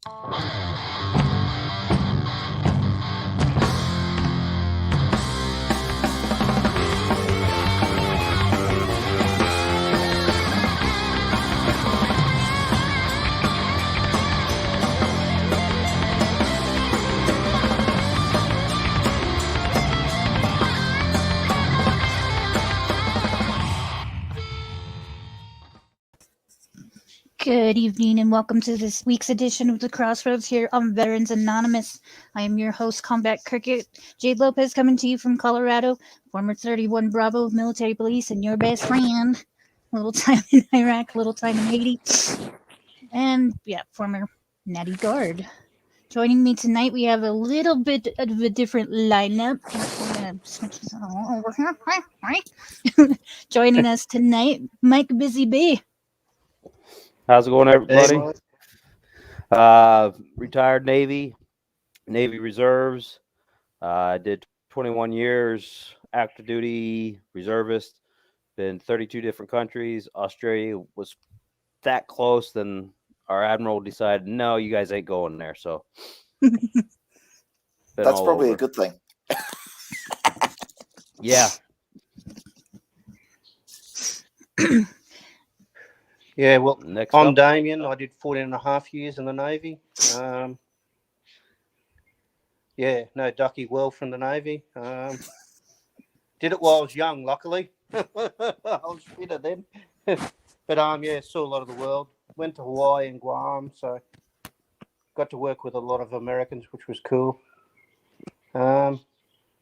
Good evening and welcome to this week's edition of the Crossroads here on Veterans Anonymous. I am your host, Combat Cricket, Jade Lopez, coming to you from Colorado, former 31 Bravo military police and your best friend. Little time in Iraq, little time in Haiti, and former Natty Guard. Joining me tonight, we have a little bit of a different lineup. I'm gonna switch this over here. Right. Joining us tonight, Mike Busy B. How's it going, everybody? Retired Navy Reserves. I did 21 years active duty reservist. Been 32 different countries. Australia was that close, then our admiral decided, no, you guys ain't going there. So that's probably a good thing. Yeah. Yeah, well, Next I'm up. Damien. I did 14 and a half years in the Navy. No ducky well from the Navy. Did it while I was young, luckily. I was fitter then. But saw a lot of the world. Went to Hawaii and Guam, so got to work with a lot of Americans, which was cool.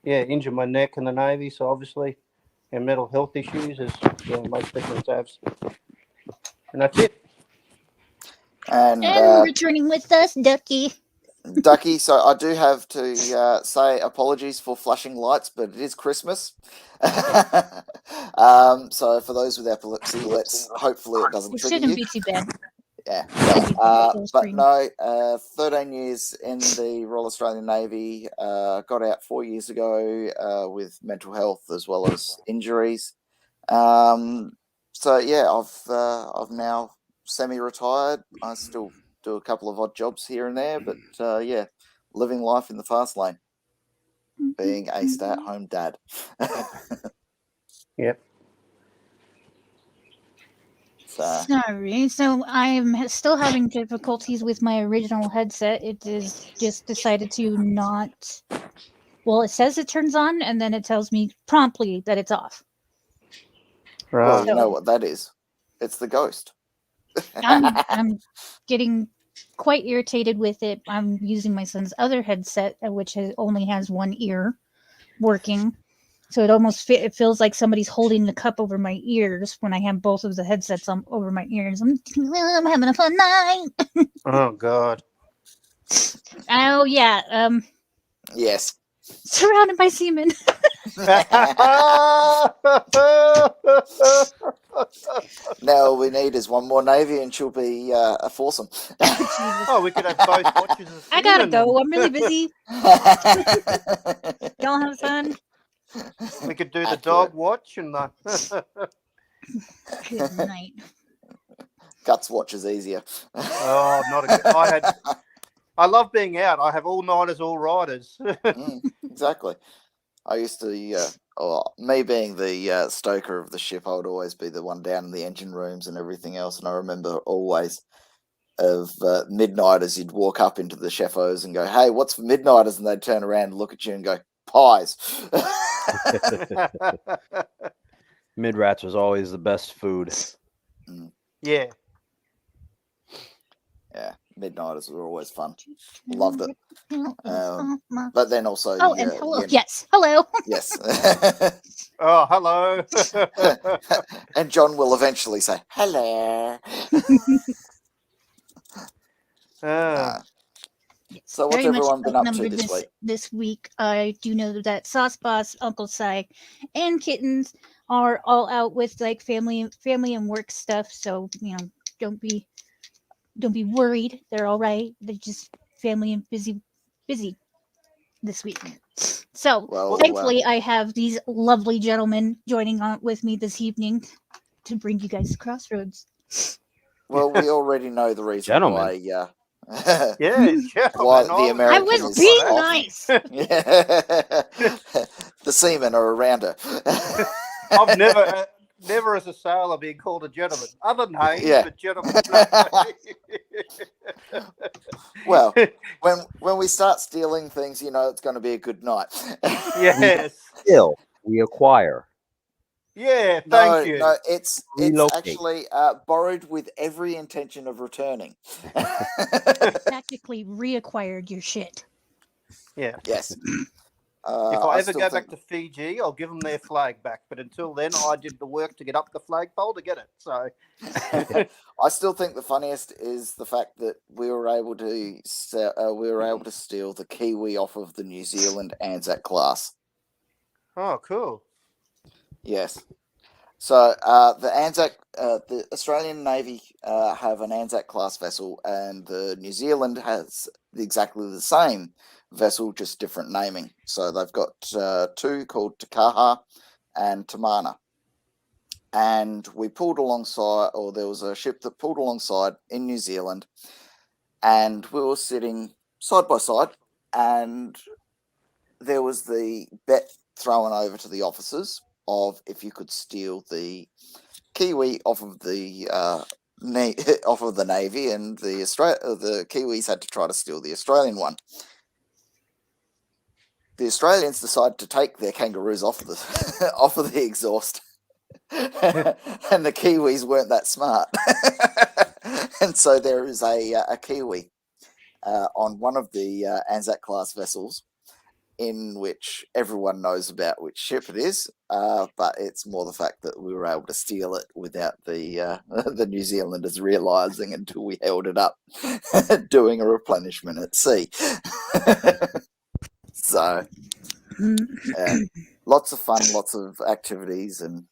Injured my neck in the Navy, so obviously, and mental health issues, as most veterans have. And that's it. And returning with us, Ducky. Ducky, so I do have to say apologies for flashing lights, but it is Christmas. So for those with epilepsy, hopefully it doesn't trigger you. It shouldn't be too bad. Yeah. But no, 13 years in the Royal Australian Navy, got out 4 years ago with mental health as well as injuries. So yeah, I've now semi-retired. I still do a couple of odd jobs here and there, but living life in the fast lane, being a stay-at-home dad. Yep. Sorry, so I'm still having difficulties with my original headset. It is just decided to not. Well, it says it turns on, and then it tells me promptly that it's off. Right. Well, you know what that is. It's the ghost. I'm getting quite irritated with it. I'm using my son's other headset, which only has one ear working. So it almost it feels like somebody's holding the cup over my ears when I have both of the headsets over my ears. I'm having a fun night. Oh, God. Oh, yeah. Yes. Surrounded by semen. Now all we need is one more Navy and she'll be a foursome. Oh, we could have both watches. I gotta go. I'm really busy. Y'all have fun. We could do the dog watch and the. Good night. Guts watch is easier. Oh, not a. I love being out. I have all nighters, all riders. Exactly. I used to, me being the stoker of the ship, I would always be the one down in the engine rooms and everything else. And I remember always of midnighters, you'd walk up into the chefos and go, "Hey, what's for midnighters?" And they'd turn around and look at you and go, "Pies." Mid-rats was always the best food. Yeah. Yeah, midnighters were always fun. Loved it. But then also... Oh, and hello. Yes, hello. Yes. Oh, hello. And John will eventually say, "Hello." So what's everyone been up to this week? This week, I do know that Sauce Boss, Uncle Si, and Kittens are all out with like family and work stuff. So don't be worried. They're all right. They're just family and busy this week. So thankfully, I have these lovely gentlemen joining on with me this evening to bring you guys to Crossroads. Well, we already know the reason why Yeah, Why gentlemen. the I American was is being off. nice. The seamen are around her. I've never as a sailor been called a gentleman. Other names, Yeah. but gentlemen. Well, when we start stealing things, you know it's going to be a good night. Yes. Still, we acquire. Yeah, No, thank you. no, it's Relocate. actually borrowed with every intention of returning. Practically reacquired your shit. Yeah. Yes. If I ever still go think- back to Fiji, I'll give them their flag back. But until then, I did the work to get up the flagpole to get it. So I still think the funniest is the fact that we were able to steal the Kiwi off of the New Zealand Anzac class. oh, cool. Yes. So the Anzac, the Australian Navy have an Anzac class vessel, and the New Zealand has exactly the same vessel, just different naming. So they've got two called Takaha and Tamana. And we pulled alongside, or there was a ship that pulled alongside in New Zealand, and we were sitting side by side, and there was the bet thrown over to the officers of if you could steal the Kiwi off of the off of the Navy, and the Kiwis had to try to steal the Australian one. The Australians decided to take their kangaroos off of the off of the exhaust, and the Kiwis weren't that smart, and so there is a Kiwi on one of the Anzac class vessels, in which everyone knows about which ship it is, but it's more the fact that we were able to steal it without the the New Zealanders realising until we held it up, doing a replenishment at sea. So, lots of fun, lots of activities, and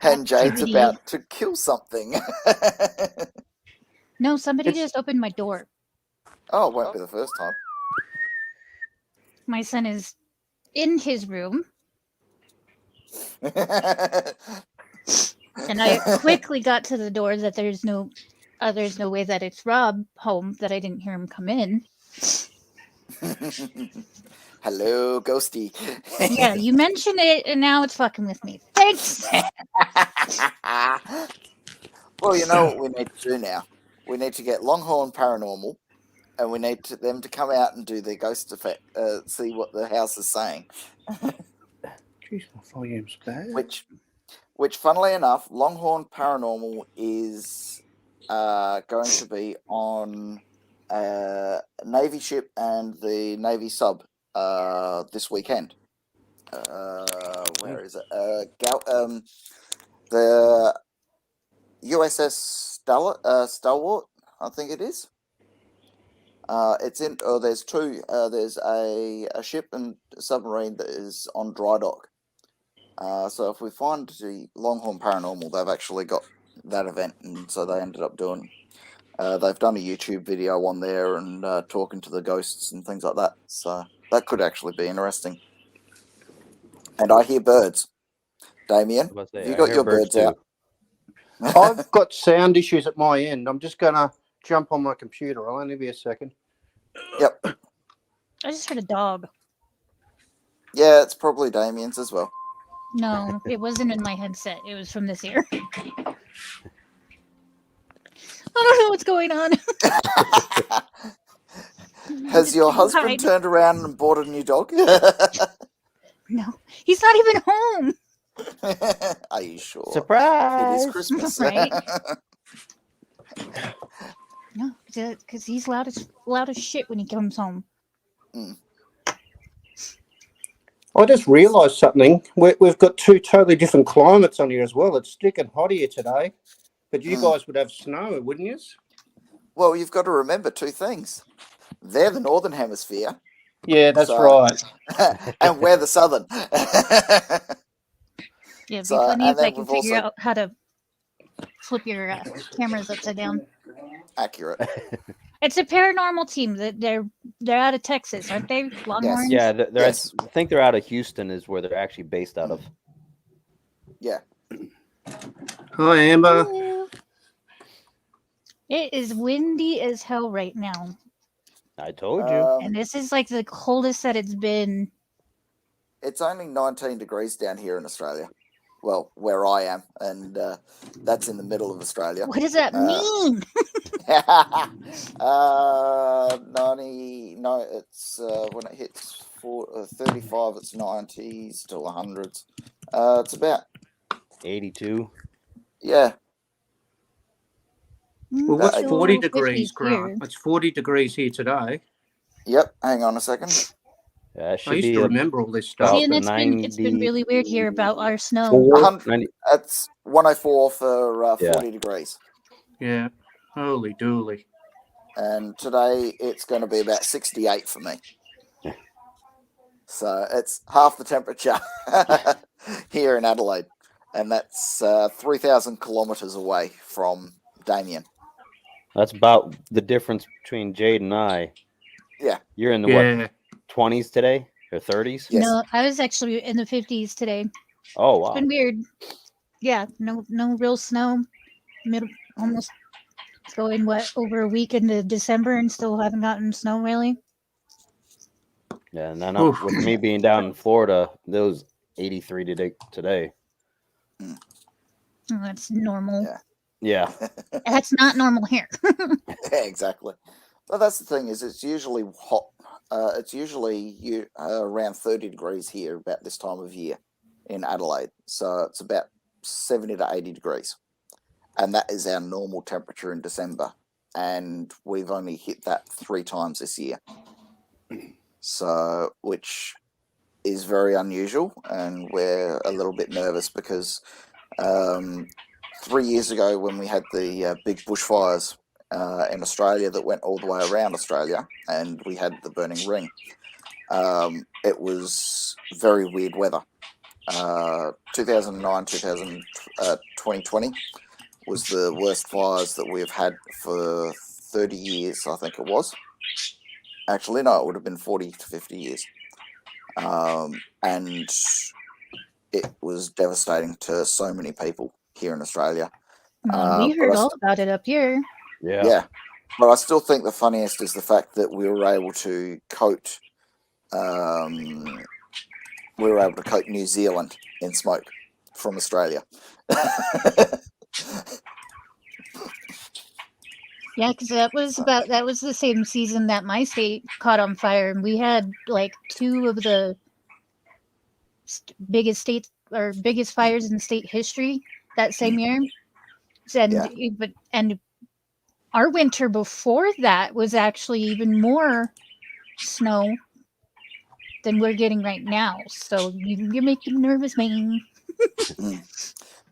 and Jade's Activity. about to kill something. No, somebody It's- just opened my door. Oh, it won't be the first time. My son is in his room, and I quickly got to the door that there's no way that it's Rob home, that I didn't hear him come in. Hello, Ghosty. Yeah, you mentioned it, and now it's fucking with me. Thanks. Well, you know what we need to do now? We need to get Longhorn Paranormal, and we need them to come out and do their ghost effect, see what the house is saying. Jeez, my volume's bad. Which, funnily enough, Longhorn Paranormal is going to be on Navy ship and the Navy sub this weekend. Where is it? The USS Stalwart, I think it is. It's in. Oh, there's two. There's a ship and a submarine that is on dry dock. So if we find the Longhorn Paranormal, they've actually got that event, and so they ended up doing. They've done a YouTube video on there and talking to the ghosts and things like that. So that could actually be interesting. And I hear birds. Damien, I was about to say, have you I got hear your birds birds out? I've got sound issues at my end. I'm just going to jump on my computer. I'll only be a second. Yep. I just heard a dog. Yeah, it's probably Damien's as well. No, it wasn't in my headset. It was from this ear. I don't know what's going on. Has your husband hide. turned around and bought a new dog? No, he's not even home. Are you sure? Surprise! It is Christmas. Right. No, because he's loud as shit when he comes home. I just realised something. We've got two totally different climates on here as well. It's sticking hot here today, but you guys would have snow, wouldn't you? Well, you've got to remember two things. They're the northern hemisphere, Yeah, that's So- right. and we're the southern. Yeah, it'd be So, funny and if I then could we've figure also- out how to flip your cameras upside down. Accurate. It's a paranormal team. That they're out of Texas, aren't they? Longhorns. Yeah, they're Yes. I think they're out of Houston is where they're actually based out of. Yeah. Hi, Amber. Hello. It is windy as hell right now. I told you. And this is like the coldest that it's been. It's only 19 degrees down here in Australia. Well, where I am, and that's in the middle of Australia. What does that mean? 90, no, it's when it hits 35, it's 90s to 100s. It's about 82. yeah. Well, what's That- 40 Still degrees, 50s here. Grant? It's 40 degrees here today. Yep. Hang on a second. Yeah, it I should used be to remember all this about stuff. See, and the it's been really weird here about our snow. 94, 90 That's 104 for Yeah. 40 degrees. Yeah. Holy dooly. And today it's going to be about 68 for me. So it's half the temperature here in Adelaide. And that's 3,000 kilometres away from Damien. That's about the difference between Jade and I. Yeah. You're in the Yeah. 20s today or 30s? Yes. No, I was actually in the 50s today. Oh, It's wow. been weird. Yeah, no real snow. Almost going over a week into December and still haven't gotten snow really. Yeah, and then Oof. with me being down in Florida, there was 83 today. Oh, that's normal. Yeah. Yeah. That's not normal here. Yeah, exactly. But that's the thing, is it's usually hot. It's usually around 30 degrees here about this time of year in Adelaide. So it's about 70 to 80 degrees. And that is our normal temperature in December. And we've only hit that 3 times this year. So, which is very unusual. And we're a little bit nervous because 3 years ago when we had the big bushfires in Australia that went all the way around Australia, and we had the burning ring, it was very weird weather. 2009, 2020 was the worst fires that we've had for 30 years, I think it was. Actually, no, it would have been 40 to 50 years. And it was devastating to so many people here in Australia. We heard all about it up here. Yeah. But I still think the funniest is the fact that we were able to coat New Zealand in smoke from Australia. Yeah, because that was the same season that my state caught on fire, and we had like 2 of the biggest fires in state history that same year. And our winter before that was actually even more snow than we're getting right now. So you're making me nervous, man.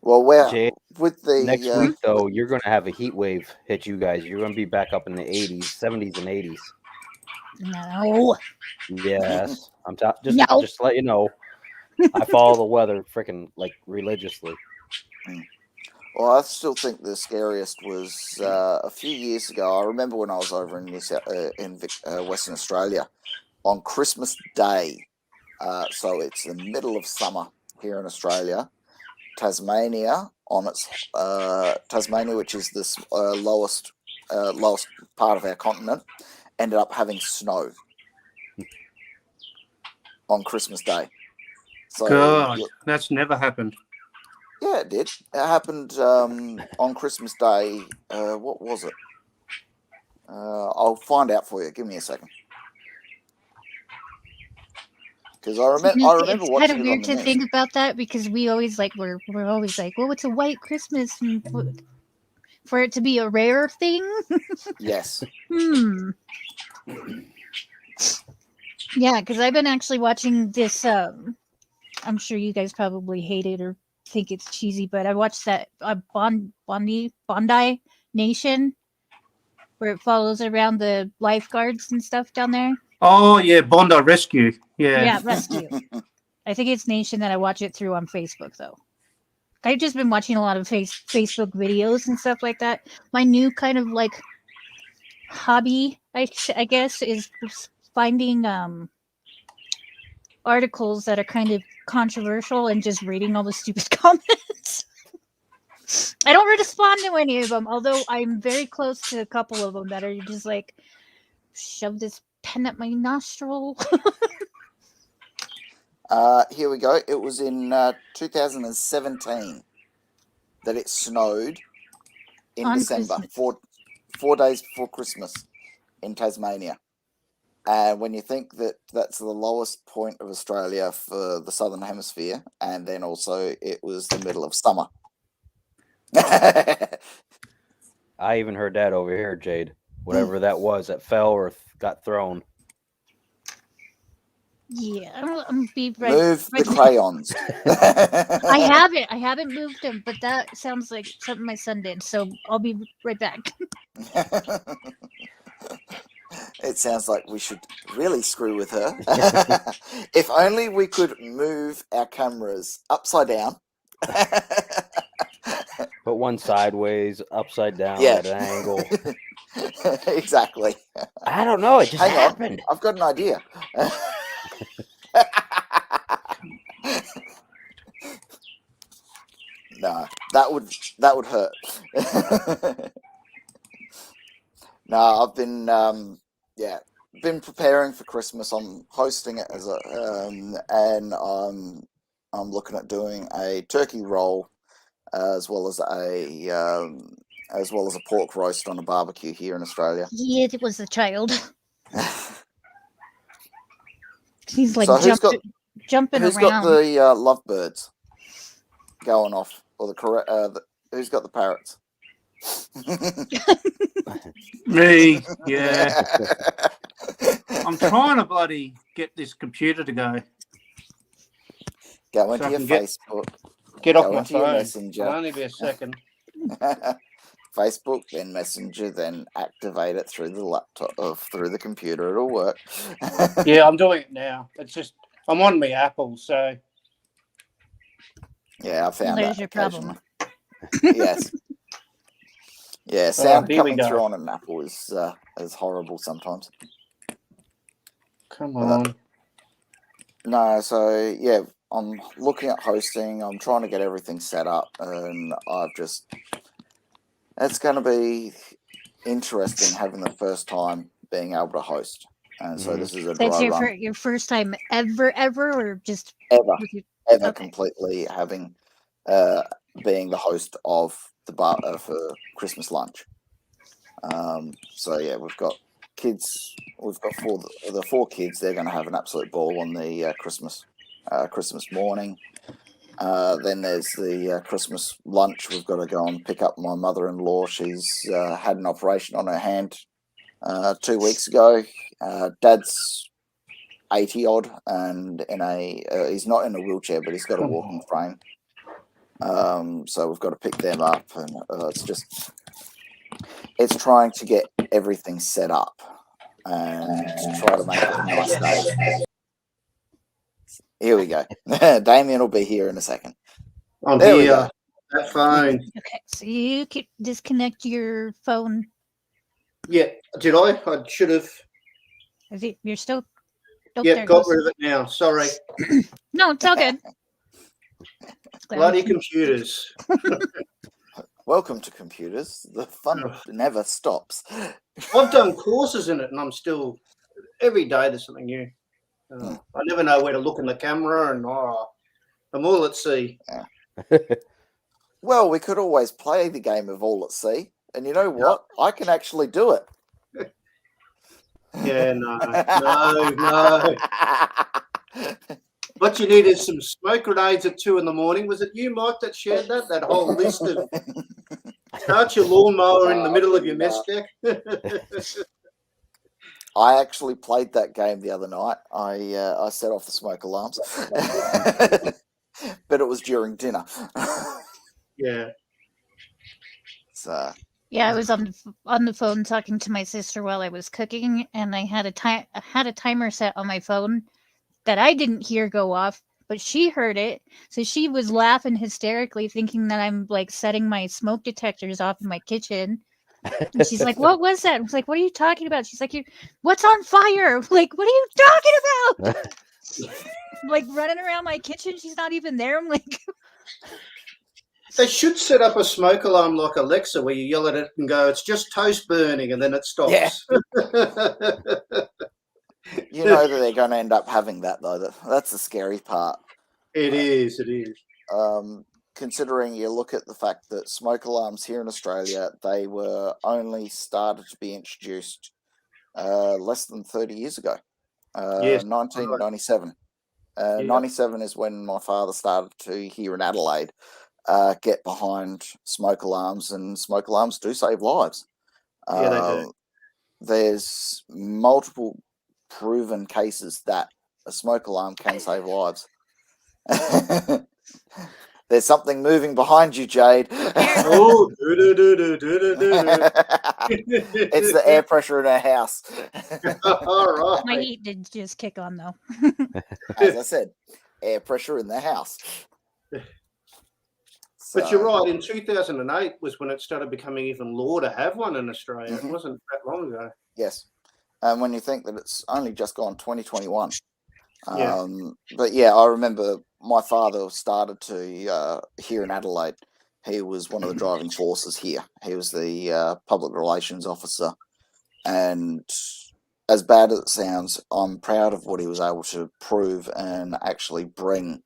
Well, Jade, with the next week, though, you're going to have a heat wave hit you guys. You're going to be back up in the 80s, 70s, and 80s. No. Yes. I'm No. just to let you know. I follow the weather freaking like religiously. Well, I still think the scariest was a few years ago. I remember when I was over in Western Australia on Christmas Day. So it's the middle of summer here in Australia. Tasmania, which is the lowest part of our continent, ended up having snow on Christmas Day. So God, that's never happened. yeah, it did. It happened on Christmas Day. What was it? I'll find out for you. Give me a second. Because I remember it's watching kind of it weird on the to news. think about that, because we always we're always like, well, it's a white Christmas, and for it to be a rare thing. Yes. Yeah, because I've been actually watching this. I'm sure you guys probably hate it or think it's cheesy, but I watched that Bondi Nation, where it follows around the lifeguards and stuff down there. Oh, yeah, Bondi Rescue. Yeah, rescue. I think it's Nation that I watch it through on Facebook, though. I've just been watching a lot of Facebook videos and stuff like that. My new kind of hobby, I guess, is finding articles that are kind of controversial and just reading all the stupid comments. I don't respond to any of them, although I'm very close to a couple of them that are just like, shove this pen up my nostril. Here we go. It was in 2017 that it snowed in On December, Christmas. 4 days before Christmas in Tasmania. And when you think that that's the lowest point of Australia for the Southern Hemisphere, and then also it was the middle of summer. I even heard that over here, Jade. Whatever that was that fell or got thrown. Yeah, I'm be right. Move the crayons. I haven't moved them, but that sounds like something my son did. So I'll be right back. It sounds like we should really screw with her. If only we could move our cameras upside down. Put one sideways, upside down Yeah. at an angle. Exactly. I don't know. It just Hang on. happened. I've got an idea. No, that would hurt. No, I've been been preparing for Christmas. I'm hosting it as a and I'm looking at doing a turkey roll as well as a pork roast on a barbecue here in Australia. Yeah, it was a child. He's like So jumping who's around. got the lovebirds going off, or who's got the parrots? Me, yeah. I'm trying to bloody get this computer to go. Go So into I your can get- Facebook. Get off Go my into your phone. Messenger. It'll only be a second. Facebook, then Messenger, then activate it through the laptop or through the computer. It'll work. Yeah, I'm doing it now. It's just I'm on my Apple, so Yeah, I found There's that your problem. occasionally. Yes. Yeah, sound here we coming go. through on an Apple is horrible sometimes. come on. No, so yeah, I'm looking at hosting. I'm trying to get everything set up, and it's going to be interesting having the first time being able to host. And so this is a That's dry run. your first time ever, or just Ever Okay. completely having being the host of the bar for Christmas lunch. So yeah, we've got kids. We've got the four kids. They're going to have an absolute ball on the Christmas morning. Then there's the Christmas lunch. We've got to go and pick up my mother-in-law. She's had an operation on her hand 2 weeks ago. Dad's 80 odd, and he's not in a wheelchair, but he's got a walking frame. So we've got to pick them up, and it's trying to get everything set up and to try to make it a nice day. Here we go. Damien will be here in a second. I'm There we here. go. That phone. Okay, so you can disconnect your phone. Yeah, did I? I should have. You're still. Oh, Yeah, there it got goes. rid of it now. Sorry. No, it's all good. Bloody computers. Welcome to computers. The fun never stops. I've done courses in it, and I'm still every day there's something new. I never know where to look in the camera, and I'm all at sea. Well, we could always play the game of all at sea, and you know what? I can actually do it. Yeah, no. What you need is some smoke grenades at 2 a.m. Was it you, Mike, that shared that? That whole list of start your lawnmower in the middle of your mess deck. I actually played that game the other night. I set off the smoke alarms, but it was during dinner. Yeah. So Yeah, I was on the phone talking to my sister while I was cooking, and I had a timer set on my phone that I didn't hear go off, but she heard it, so she was laughing hysterically, thinking that I'm like setting my smoke detectors off in my kitchen. And she's like, "What was that?" I was like, "What are you talking about?" She's like, "What's on fire?" I'm like, "What are you talking about?" Like running around my kitchen. She's not even there. I'm like, They should set up a smoke alarm like Alexa where you yell at it and go, "It's just toast burning," and then it stops. You know that they're going to end up having that, though. That's the scary part. It is. It is. Considering you look at the fact that smoke alarms here in Australia, they were only started to be introduced less than 30 years ago, Yes. 1997. Yeah. 97 is when my father started to, here in Adelaide, get behind smoke alarms, and smoke alarms do save lives. Yeah, they do. There's multiple proven cases that a smoke alarm can save lives. There's something moving behind you, Jade. Oh, It's the air pressure in our house. All My right. heat did just kick on though. As I said, air pressure in the house. But you're right. In 2008 was when it started becoming even law to have one in Australia. It wasn't that long ago. Yes. And when you think that it's only just gone 2021. Yeah. But yeah, I remember my father started to, here in Adelaide, he was one of the driving forces here. He was the public relations officer. And as bad as it sounds, I'm proud of what he was able to prove and actually bring.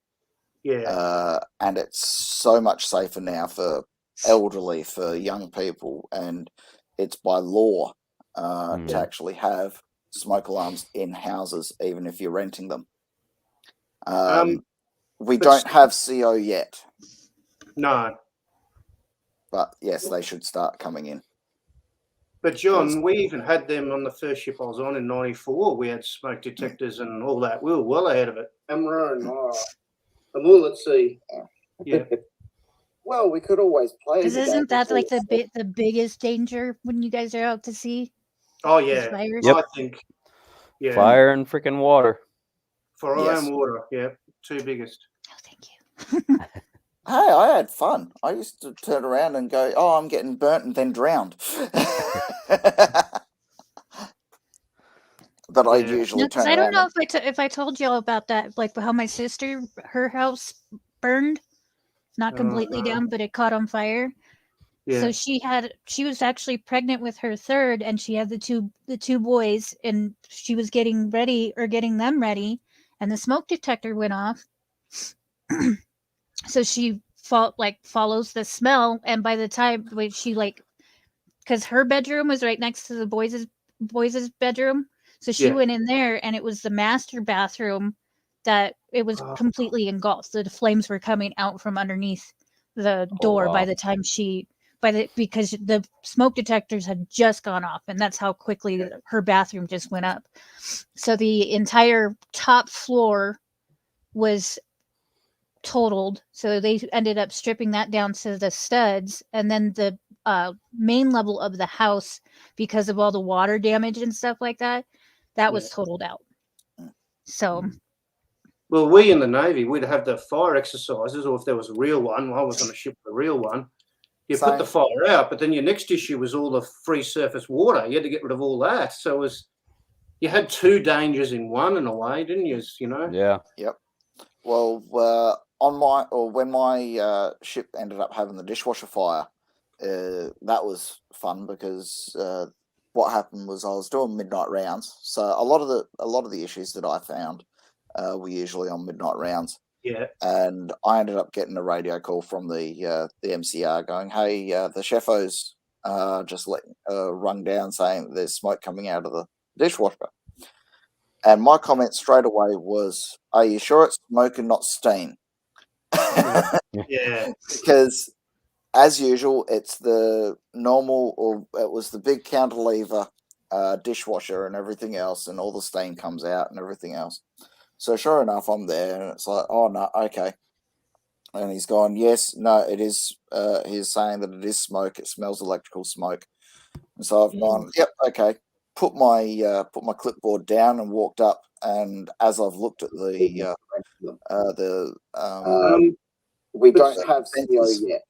Yeah. And it's so much safer now for elderly, for young people, and it's by law to actually have smoke alarms in houses, even if you're renting them. We don't have CO yet. No. But yes, they should start coming in. But John, we even had them on the first ship I was on in '94. We had smoke detectors and all that. We were well ahead of it. And well, let's see. Yeah. Well, we could always play. Because isn't that like the biggest danger when you guys are out to sea? Oh yeah. Fires? Yep. I think. Yeah. Fire and freaking water. Fire and water. Yeah. Two biggest. Oh, thank you. Hey, I had fun. I used to turn around and go, "Oh, I'm getting burnt," and then drowned. But I usually No, 'cause turn I don't around. know if I told y'all about that, like how my sister, her house burned, not completely down, but it caught on fire. Yeah. So she was actually pregnant with her third, and she had the two boys, and she was getting them ready, and the smoke detector went off. So she follows the smell, and by the time she because her bedroom was right next to the boys' bedroom, so she went in there, and it was the master bathroom that it was completely engulfed. So the flames were coming out from underneath the door by the time because the smoke detectors had just gone off, and that's how quickly her bathroom just went up. So the entire top floor was totaled. So they ended up stripping that down to the studs, and then the main level of the house, because of all the water damage and stuff like that, was totaled out. So, well, we in the Navy, we'd have the fire exercises, or if there was a real one, I was on a ship with a real one. You put the fire out, but then your next issue was all the free surface water. You had to get rid of all that. So you had two dangers in one in a way, didn't you? You know? Yeah. Yep. Well, when my ship ended up having the dishwasher fire, that was fun because what happened was I was doing midnight rounds. So a lot of the issues that I found were usually on midnight rounds. Yeah. And I ended up getting a radio call from the MCR going, "Hey, the chefo's just rung down saying there's smoke coming out of the dishwasher." And my comment straight away was, "Are you sure it's smoke and not steam?" Yeah. Because as usual, it's the normal, or it was the big cantilever dishwasher and everything else, and all the steam comes out and everything else. So sure enough, I'm there, and it's like, "Oh no, okay." And he's gone, "Yes, no, it is." He's saying that it is smoke. It smells electrical smoke. And so I've gone, "Yep, okay." Put my clipboard down and walked up. And as I've looked at we don't have CO yet.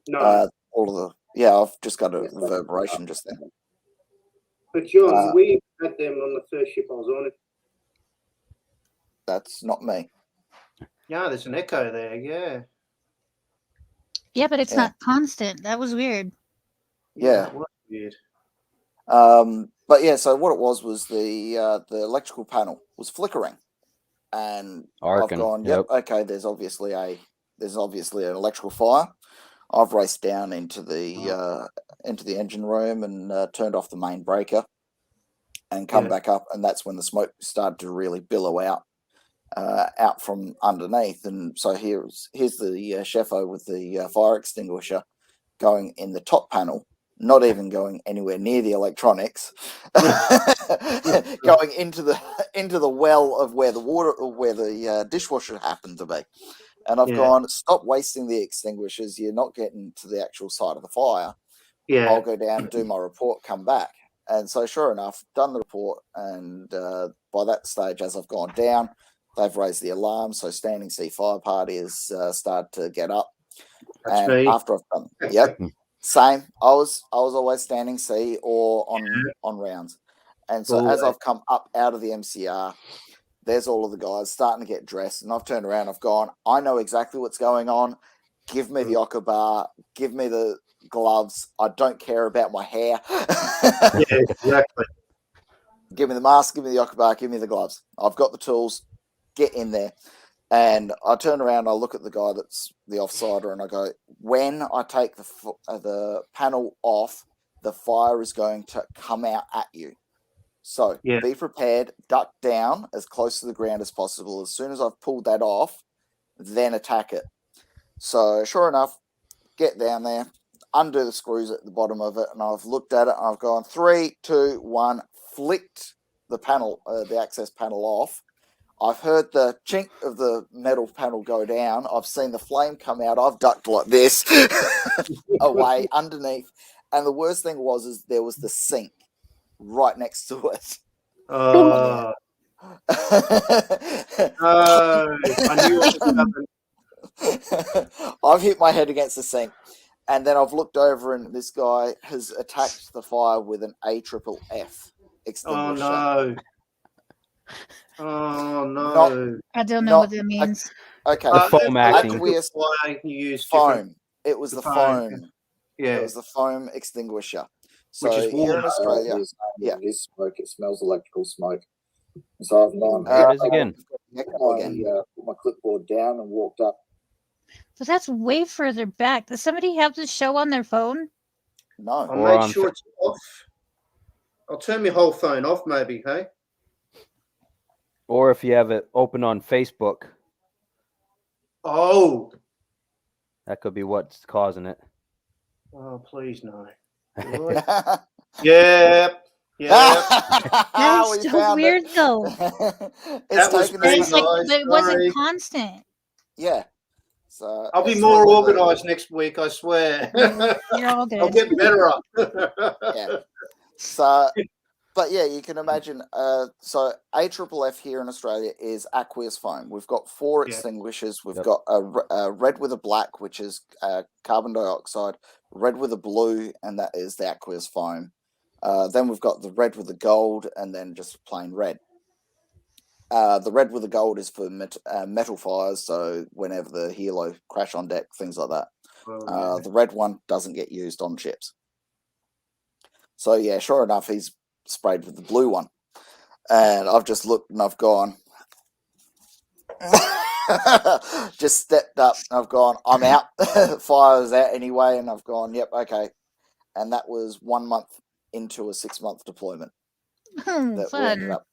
No. I've just got a reverberation just then. But John, we had them on the first ship I was on. That's not me. Yeah, there's an echo there. Yeah. Yeah, but it's Yeah. not constant. That was weird. Yeah. it was weird. But yeah, so what it was the electrical panel was flickering, and I've Arcing. gone, yep, okay. There's obviously an electrical fire. I've raced down into the engine room and turned off the main breaker, and come Yeah. back up, and that's when the smoke started to really billow out from underneath. And so here's the chefo with the fire extinguisher going in the top panel, not even going anywhere near the electronics, going into the well of where the dishwasher happened to be. And I've Yeah. gone, stop wasting the extinguishers. You're not getting to the actual site of the fire. Yeah. I'll go down, do my report, come back. And so sure enough, done the report. And by that stage, as I've gone down, they've raised the alarm. So standing sea fire party has started to get up. That's and me. after I've done, yep, same. I was always standing sea or on rounds. And so as I've come up out of the MCR, there's all of the guys starting to get dressed, and I've turned around, I've gone, I know exactly what's going on. Give me the Ocker bar, give me the gloves. I don't care about my hair. Yeah, exactly. Give me the mask, give me the Ocker bar, give me the gloves. I've got the tools. Get in there. And I turn around, I look at the guy that's the offsider, and I go, when I take the panel off, the fire is going to come out at you. So be prepared, duck down as close to the ground as possible. As soon as I've pulled that off, then attack it. So sure enough, get down there, undo the screws at the bottom of it, and I've looked at it, and I've gone 3, 2, 1, flicked the panel, the access panel off. I've heard the chink of the metal panel go down. I've seen the flame come out. I've ducked like this away underneath. And the worst thing is there was the sink right next to it. I knew it was coming. I've hit my head against the sink, and then I've looked over, and this guy has attacked the fire with an AFFF extinguisher. Oh no! I don't know what that means. Okay, foam acting. aqueous why you use foam. It was the foam. foam. Yeah, it was the foam extinguisher. So which is here in Australia, yeah, it is smoke. It smells electrical smoke. So I've gone. There it is again. Put my clipboard down and walked up. But that's way further back. Does somebody have the show on their phone? No. I Or made sure it's off. I'll turn my whole phone off, maybe. Hey. Or if you have it open on Facebook, Oh. that could be what's causing it. Oh, please no. Really? Yep. That is so weird, though. It's was taken pretty us- It's like, nice, but it wasn't sorry. constant. yeah. So I'll be it's more one of the- organised next week, I swear. You're all good. I'll get better up. Yeah. So, but yeah, you can imagine. So AFFF here in Australia is aqueous foam. We've got 4 Yeah. extinguishers. We've Yep. got a red with a black, which is carbon dioxide. Red with a blue, and that is the aqueous foam. Then we've got the red with the gold, and then just plain red. The red with the gold is for metal fires, so whenever the helo crash on deck, things like that. Oh, The red one doesn't get used on ships. So yeah, sure enough, he's sprayed with the blue one, and I've just looked and I've gone, just stepped up and I've gone, I'm out. Fire's out anyway, and I've gone, yep, okay. And that was 1 month into a 6-month deployment that we ended Fun. up.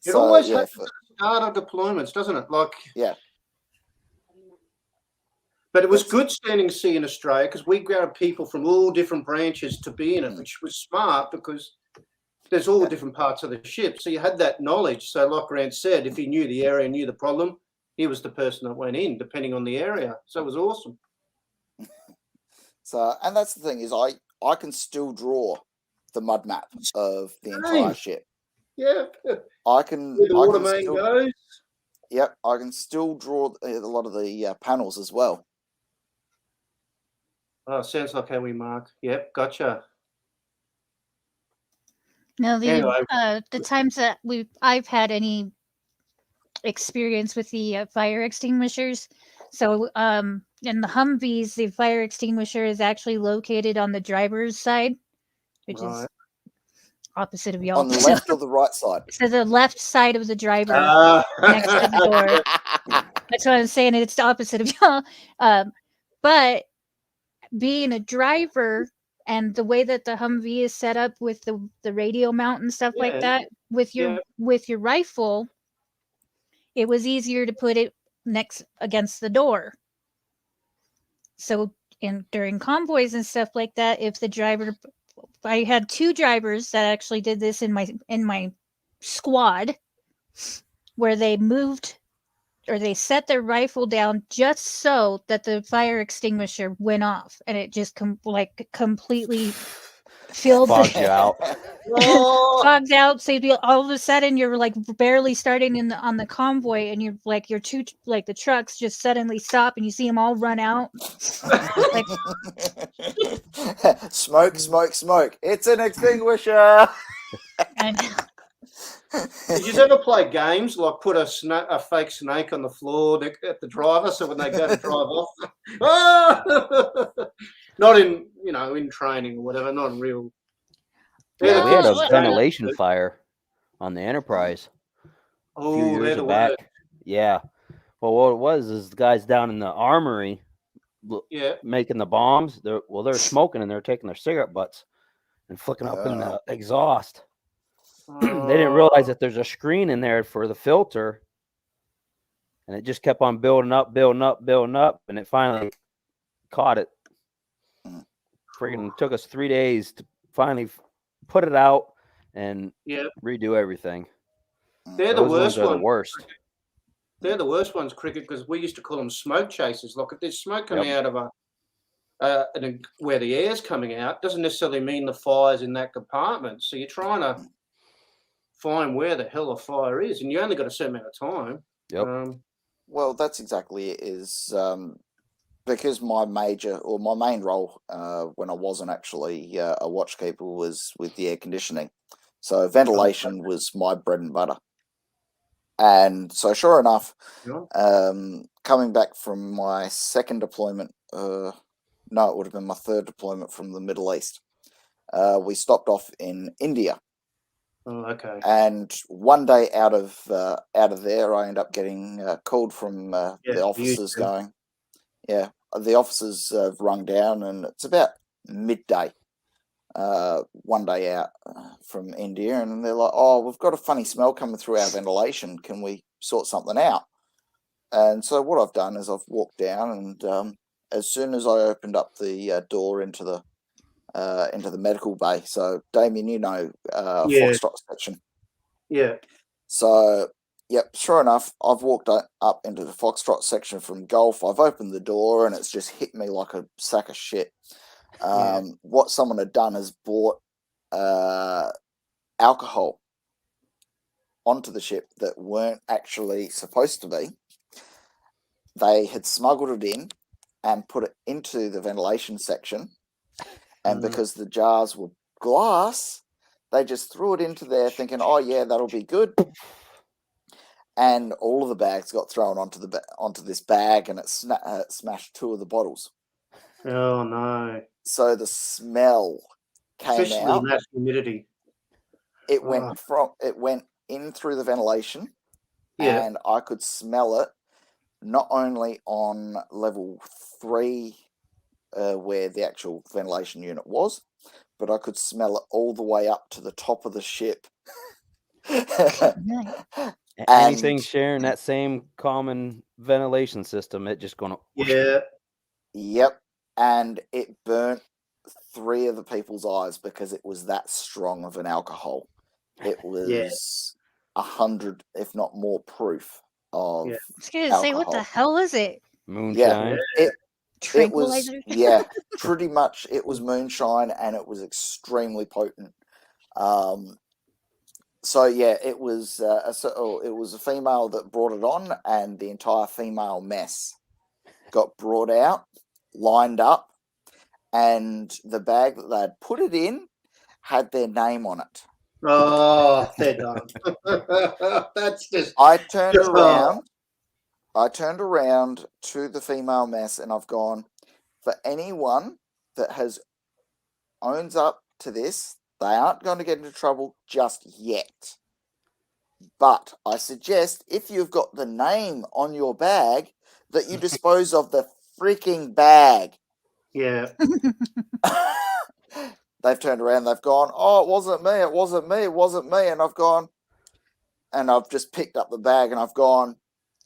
It always yeah, happens at the start of deployments, doesn't it? Like, yeah. But it was good standing sea in Australia because we grabbed people from all different branches to be in it, which was smart because there's all different parts of the ship. So you had that knowledge. So like Grant said, if he knew the area, knew the problem, he was the person that went in, depending on the area. So it was awesome. So, and that's the thing is I can still draw the mud map of the entire ship. Yeah. I can. Where the I water can main still, goes. Yep, I can still draw a lot of the panels as well. Oh, sounds like how we mark. Yep, gotcha. No, the Anyway. the times that I've had any experience with the fire extinguishers. So in the Humvees, the fire extinguisher is actually located on the driver's side, which is Right. opposite of y'all. On the left or the right side? So the left side of the driver next to the door. That's what I'm saying. It's the opposite of y'all. But being a driver and the way that the Humvee is set up with the radio mount and stuff like Yeah. that, with your rifle, it was easier to put it next against the door. So during convoys and stuff like that, if the driver, I had 2 drivers that actually did this in my squad, where they moved or they set their rifle down just so that the fire extinguisher went off, and it just completely filled Fogged you out. fogged out. So all of a sudden you're like barely starting on the convoy, and you're like the trucks just suddenly stop, and you see them all run out. Like, Smoke, smoke, smoke. It's an extinguisher. and Did you ever play games like put a fake snake on the floor at the driver so when they go to drive off? Not in training or whatever, not in real. Yeah, we had a Well, ventilation fire on the Enterprise a few Oh, years they're the back. worst. Yeah. Well, what it was is the guys down in the armory Yeah. making the bombs. They're smoking and they're taking their cigarette butts and flicking up in the exhaust. They didn't realize that there's a screen in there for the filter, and it just kept on building up, and it finally caught it. Freaking took us 3 days to finally put it out and redo everything. They're Those the worst ones are ones. the worst. They're the worst ones, Cricket, because we used to call them smoke chasers. Like if there's smoke coming Yep. out of where the air's coming out, doesn't necessarily mean the fire's in that compartment. So you're trying to find where the hell a fire is, and you only got a certain amount of time. Yep. Well, that's exactly it. Because my main role when I wasn't actually a watchkeeper was with the air conditioning. So ventilation was my bread and butter. And so sure enough, coming back from my second deployment, no, it would have been my third deployment from the Middle East. We stopped off in India. Oh, okay. And one day out of there, I end up getting called from the officers going, the officers have rung down, and it's about midday, one day out from India, and they're like, "Oh, we've got a funny smell coming through our ventilation. Can we sort something out?" And so what I've done is I've walked down, and as soon as I opened up the door into the medical bay. So, Damien, Foxtrot section. Yeah. So, sure enough, I've walked up into the Foxtrot section from Golf. I've opened the door, and it's just hit me like a sack of shit. What someone had done is brought alcohol onto the ship that weren't actually supposed to be. They had smuggled it in and put it into the ventilation section. And because the jars were glass, they just threw it into there thinking, "Oh yeah, that'll be good." And all of the bags got thrown onto this bag, and it smashed 2 of the bottles. Oh no! So the smell came Especially out. in that humidity. It went in through the ventilation, Yeah. and I could smell it not only on level 3. Where the actual ventilation unit was, but I could smell it all the way up to the top of the ship. Anything sharing that same common ventilation system, it just going to... Yeah. Yep. And it burnt 3 of the people's eyes because it was that strong of an alcohol. It was 100, if not more, proof of I was gonna say, what the hell is it? Moonshine. It was, pretty much. It was moonshine, and it was extremely potent. So it was it was a female that brought it on, and the entire female mess got brought out, lined up, and the bag that they'd put it in had their name on it. Oh, they're done. That's just. I turned around. I turned around to the female mess and I've gone, for anyone that owns up to this, they aren't going to get into trouble just yet. But I suggest if you've got the name on your bag, that you dispose of the freaking bag. Yeah. They've turned around, they've gone, oh, it wasn't me, it wasn't me, it wasn't me. And I've gone, and I've just picked up the bag and I've gone,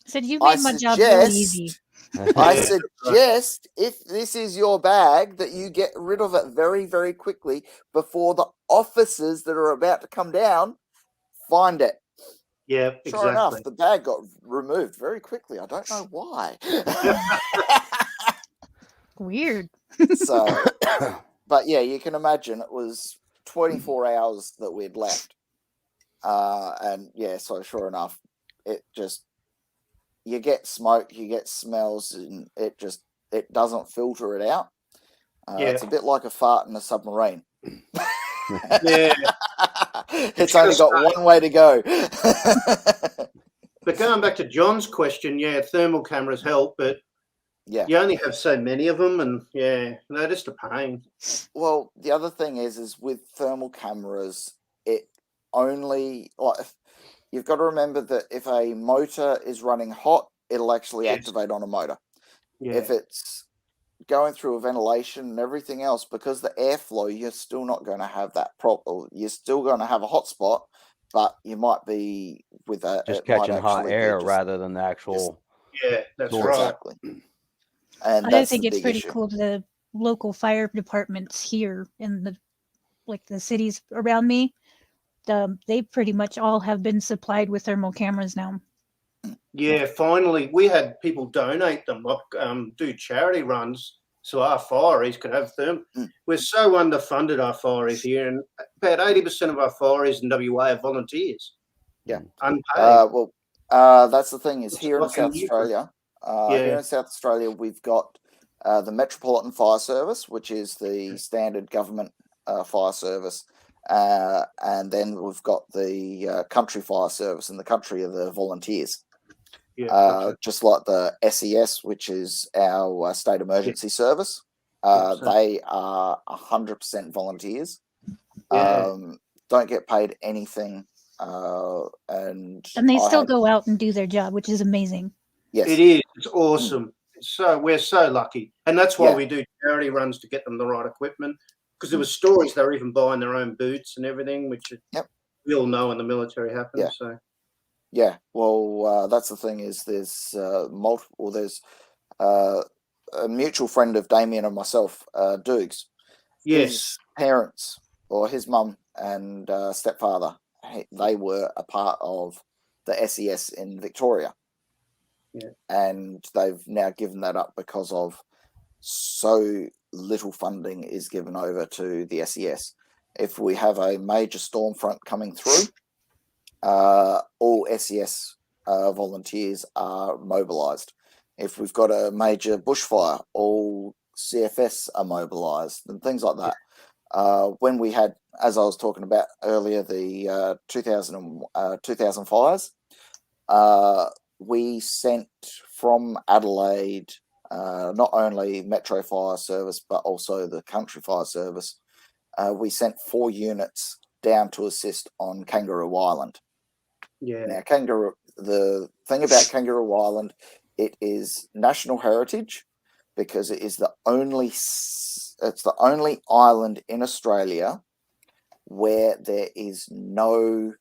Said you made my job really easy. I Yeah, suggest if this is your bag that you get rid of it very, very quickly before the officers that are about to come down find it. Yeah, Sure exactly. enough, the bag got removed very quickly. I don't know why. Weird. So, but yeah, you can imagine it was 24 hours that we'd left. And yeah, so sure enough, it just, you get smoke, you get smells, and it doesn't filter it out. Yeah. It's a bit like a fart in a submarine. Yeah. It's only got one way to go. But going back to John's question, yeah, thermal cameras help, but Yeah. you only have so many of them, and yeah, they're just a pain. Well, the other thing is with thermal cameras, it only, like, you've got to remember that if a motor is running hot, it'll actually Yes. activate on a motor. Yeah. If it's going through a ventilation and everything else, because the airflow, you're still not going to have that problem. You're still going to have a hot spot, but you might be with a Just it might catching hot actually be air just- rather than the actual. Yeah, that's Source. right. Exactly. And I that's think the it's big pretty issue. cool. The local fire departments here in the cities around me, they pretty much all have been supplied with thermal cameras now. Yeah, finally, we had people donate them, like do charity runs, so our fireys could have them. Mm. We're so underfunded, our fireys here, and about 80% of our fireys in WA are volunteers. Yeah. Unpaid. That's the thing is It's here in fucking South useless. Australia. Yeah. Here in South Australia, we've got the Metropolitan Fire Service, which is the standard government fire service, and then we've got the country fire service. In the country are the volunteers, Yeah, gotcha. just like the SES, which is our state emergency service. so- They are 100% volunteers. Yeah. Don't get paid anything. And And they I still had- go out and do their job, which is amazing. Yes. It is. It's awesome. We're so lucky, and that's why Yeah. we do charity runs to get them the right equipment. Because there were stories they were even buying their own boots and everything, which Yep. we all know in the military happens. Yeah. So Yeah, well, that's the thing is there's multiple. There's a mutual friend of Damien and myself, Dukes. yes, His parents, or his mum and stepfather, they were a part of the SES in Victoria. Yeah. And they've now given that up because of so little funding is given over to the SES. If we have a major storm front coming through, all SES volunteers are mobilised. If we've got a major bushfire, all CFS are mobilised and things like that. When we had, as I was talking about earlier, the 2000 fires, we sent from Adelaide not only Metro Fire Service but also the Country Fire Service. We sent 4 units down to assist on Kangaroo Island. yeah, Now, the thing about Kangaroo Island, it is national heritage because it is the only island in Australia where there is no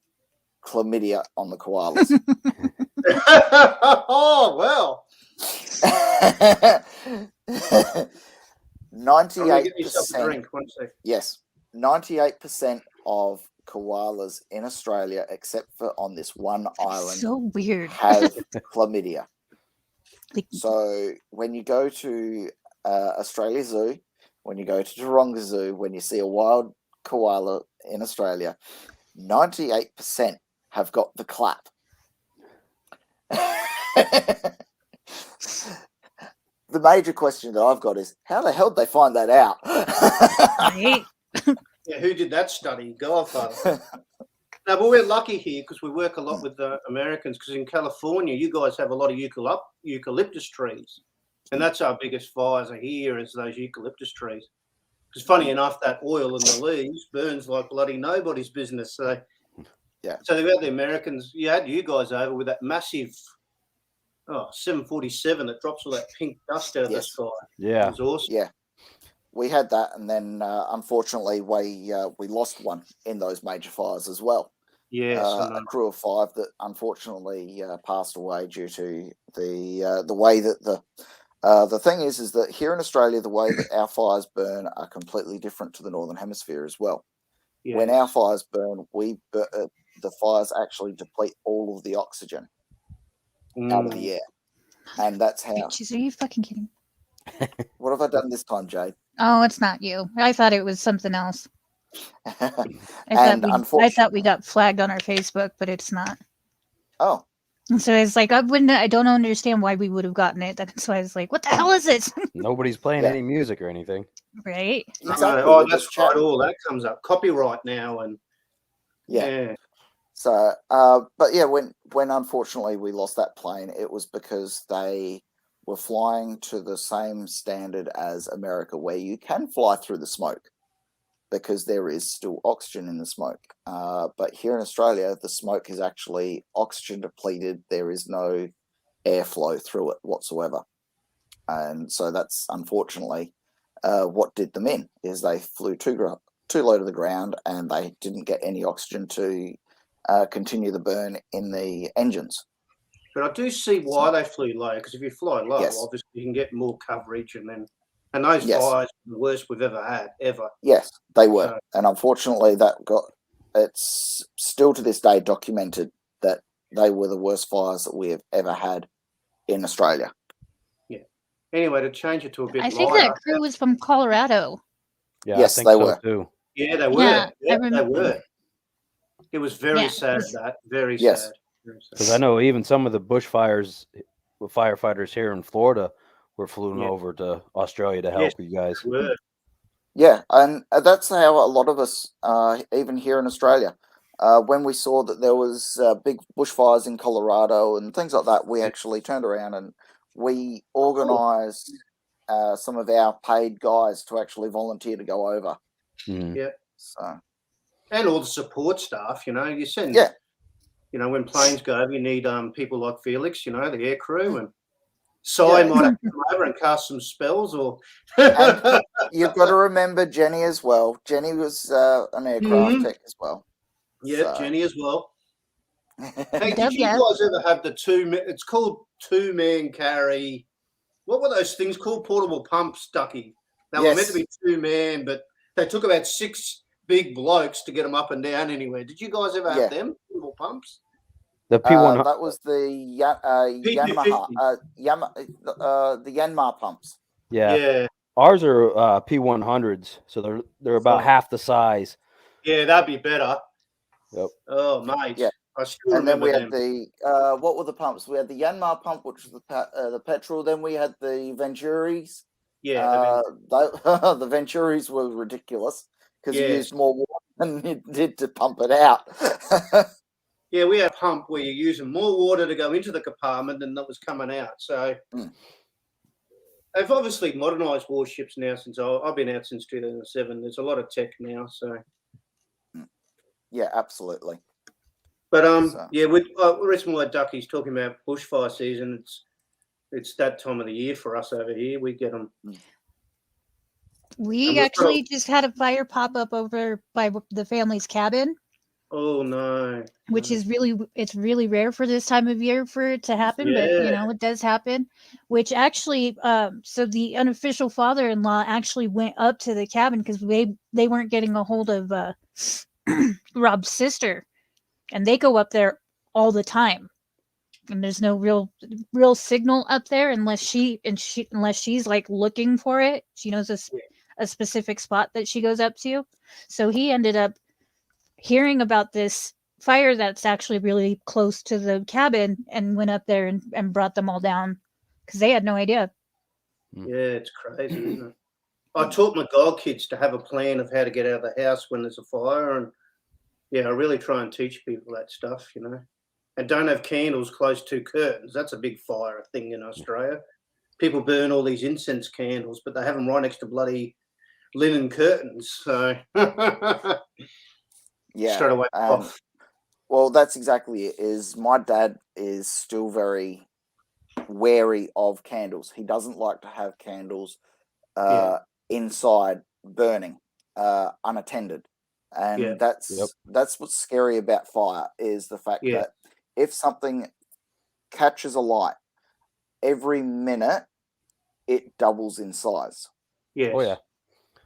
chlamydia on the koalas. oh well. 98%. Get yourself a drink. 1 sec. Yes, 98% of koalas in Australia, except for on this one island, So weird. have chlamydia. Like, So when you go to Australia Zoo, when you go to Taronga Zoo, when you see a wild koala in Australia, 98% have got the clap. The major question that I've got is, how the hell did they find that out? right? Yeah, who did that study? Godfather. No, but we're lucky here because we work a lot with Americans. Because in California, you guys have a lot of eucalyptus trees, and that's our biggest fires are here is those eucalyptus trees. Because funny enough, that oil in the leaves burns like bloody nobody's business. So Yeah. So they've got the Americans. You had you guys over with that massive 747 that drops all that pink dust out of the Yes. sky. Yeah. It was awesome. Yeah, we had that, and then unfortunately we lost one in those major fires as well. Yes, A crew of 5 that unfortunately passed away due to the way that the thing is that here in Australia, the way that our fires burn are completely different to the Northern Hemisphere as well. yes. When our fires burn, the fires actually deplete all of the oxygen out of the air, and that's how. Bitches, are you fucking kidding? What have I done this time, Jade? Oh, it's not you. I thought it was something else. And I thought we got flagged on our Facebook, but it's not. Oh, And so it's like I don't understand why we would have gotten it. That's why I was like, what the hell is it? Nobody's playing Yeah. any music or anything. Right? exactly. Oh, we're that's just right. chatting. All that comes up. Copyright now, and Yeah. So, but yeah, when unfortunately we lost that plane, it was because they were flying to the same standard as America, where you can fly through the smoke because there is still oxygen in the smoke. But here in Australia, the smoke is actually oxygen depleted. There is no airflow through it whatsoever. And so that's unfortunately what did them in, is they flew too low to the ground, and they didn't get any oxygen to continue the burn in the engines. but I do see why they flew low. Because if you fly low, Yes. obviously you can get more coverage, and those Yes. fires are the worst we've ever had ever. Yes, they were. So- And unfortunately, it's still to this day documented that they were the worst fires that we have ever had in Australia. Anyway, to change it to a bit I think lighter. that crew was from Colorado. Yeah, Yes, I think they so were. too. Yeah, they were. Yeah, Yeah, I they were. It was very Yeah, sad. it's- That very Yes. sad. Very sad. Because I know even some of the bushfires with firefighters here in Florida were flown Yeah. over to Australia to help Yes. you guys. They were. Yeah, and that's how a lot of us, even here in Australia, when we saw that there was big bushfires in Colorado and things like that, we actually turned around and we organised some of our paid guys to actually volunteer to go over. Mhm. So And all the support staff, you send. yeah, When planes go over, you need people like Felix, the air crew, and Si Yeah. might have to come over and cast some spells, or And you've got to remember Jenny as well. Jenny was an aircraft Mhm. tech as well. yeah, So- Jenny as well. Hey, Dub, did you yeah. guys ever have the it's called 2-man carry? What were those things called? Portable pumps, Ducky. They were meant to be 2-man, but they took about 6 big blokes to get them up and down anywhere. Did you guys ever Yeah. have them portable pumps? The P100. that was the Yamaha, the Yanmar pumps. Yeah. Ours are P100s, so they're about half the size. Yeah, that'd be better. Yep. Oh, mate. Yeah. I still And then remember we them. had what were the pumps? We had the Yanmar pump, which was the petrol. Then we had the Venturis. Yeah, The Venturis were ridiculous because Yeah. you used more water than you did to pump it out. yeah, we had a pump where you're using more water to go into the compartment than that was coming out. So Mm. they've obviously modernised warships now since I've been out since 2007. There's a lot of tech now. So, Yeah, absolutely. but So- yeah, with the reason why Ducky's talking about bushfire season, it's that time of the year for us over here. We get them. We And we've got actually just had a fire pop up over by the family's cabin, Oh no! which no. is really rare for this time of year for it to happen, but Yeah. it does happen. Which actually, so the unofficial father-in-law actually went up to the cabin because they weren't getting a hold of Rob's sister, and they go up there all the time, and there's no real signal up there unless she's like looking for it. She knows a specific spot that she goes up to. So he ended up hearing about this fire that's actually really close to the cabin and went up there and brought them all down because they had no idea. Yeah, it's crazy, isn't it? I taught my godkids to have a plan of how to get out of the house when there's a fire, and Yeah, I really try and teach people that stuff, you know. And don't have candles close to curtains. That's a big fire thing in Australia. People burn all these incense candles, but they have them right next to bloody linen curtains. So Yeah. straight away off. Well, that's exactly it. Is my dad is still very wary of candles. He doesn't like to have candles inside burning, unattended. And that's what's scary about fire, is the fact that if something catches a light, every minute it doubles in size. Yes. Oh yeah.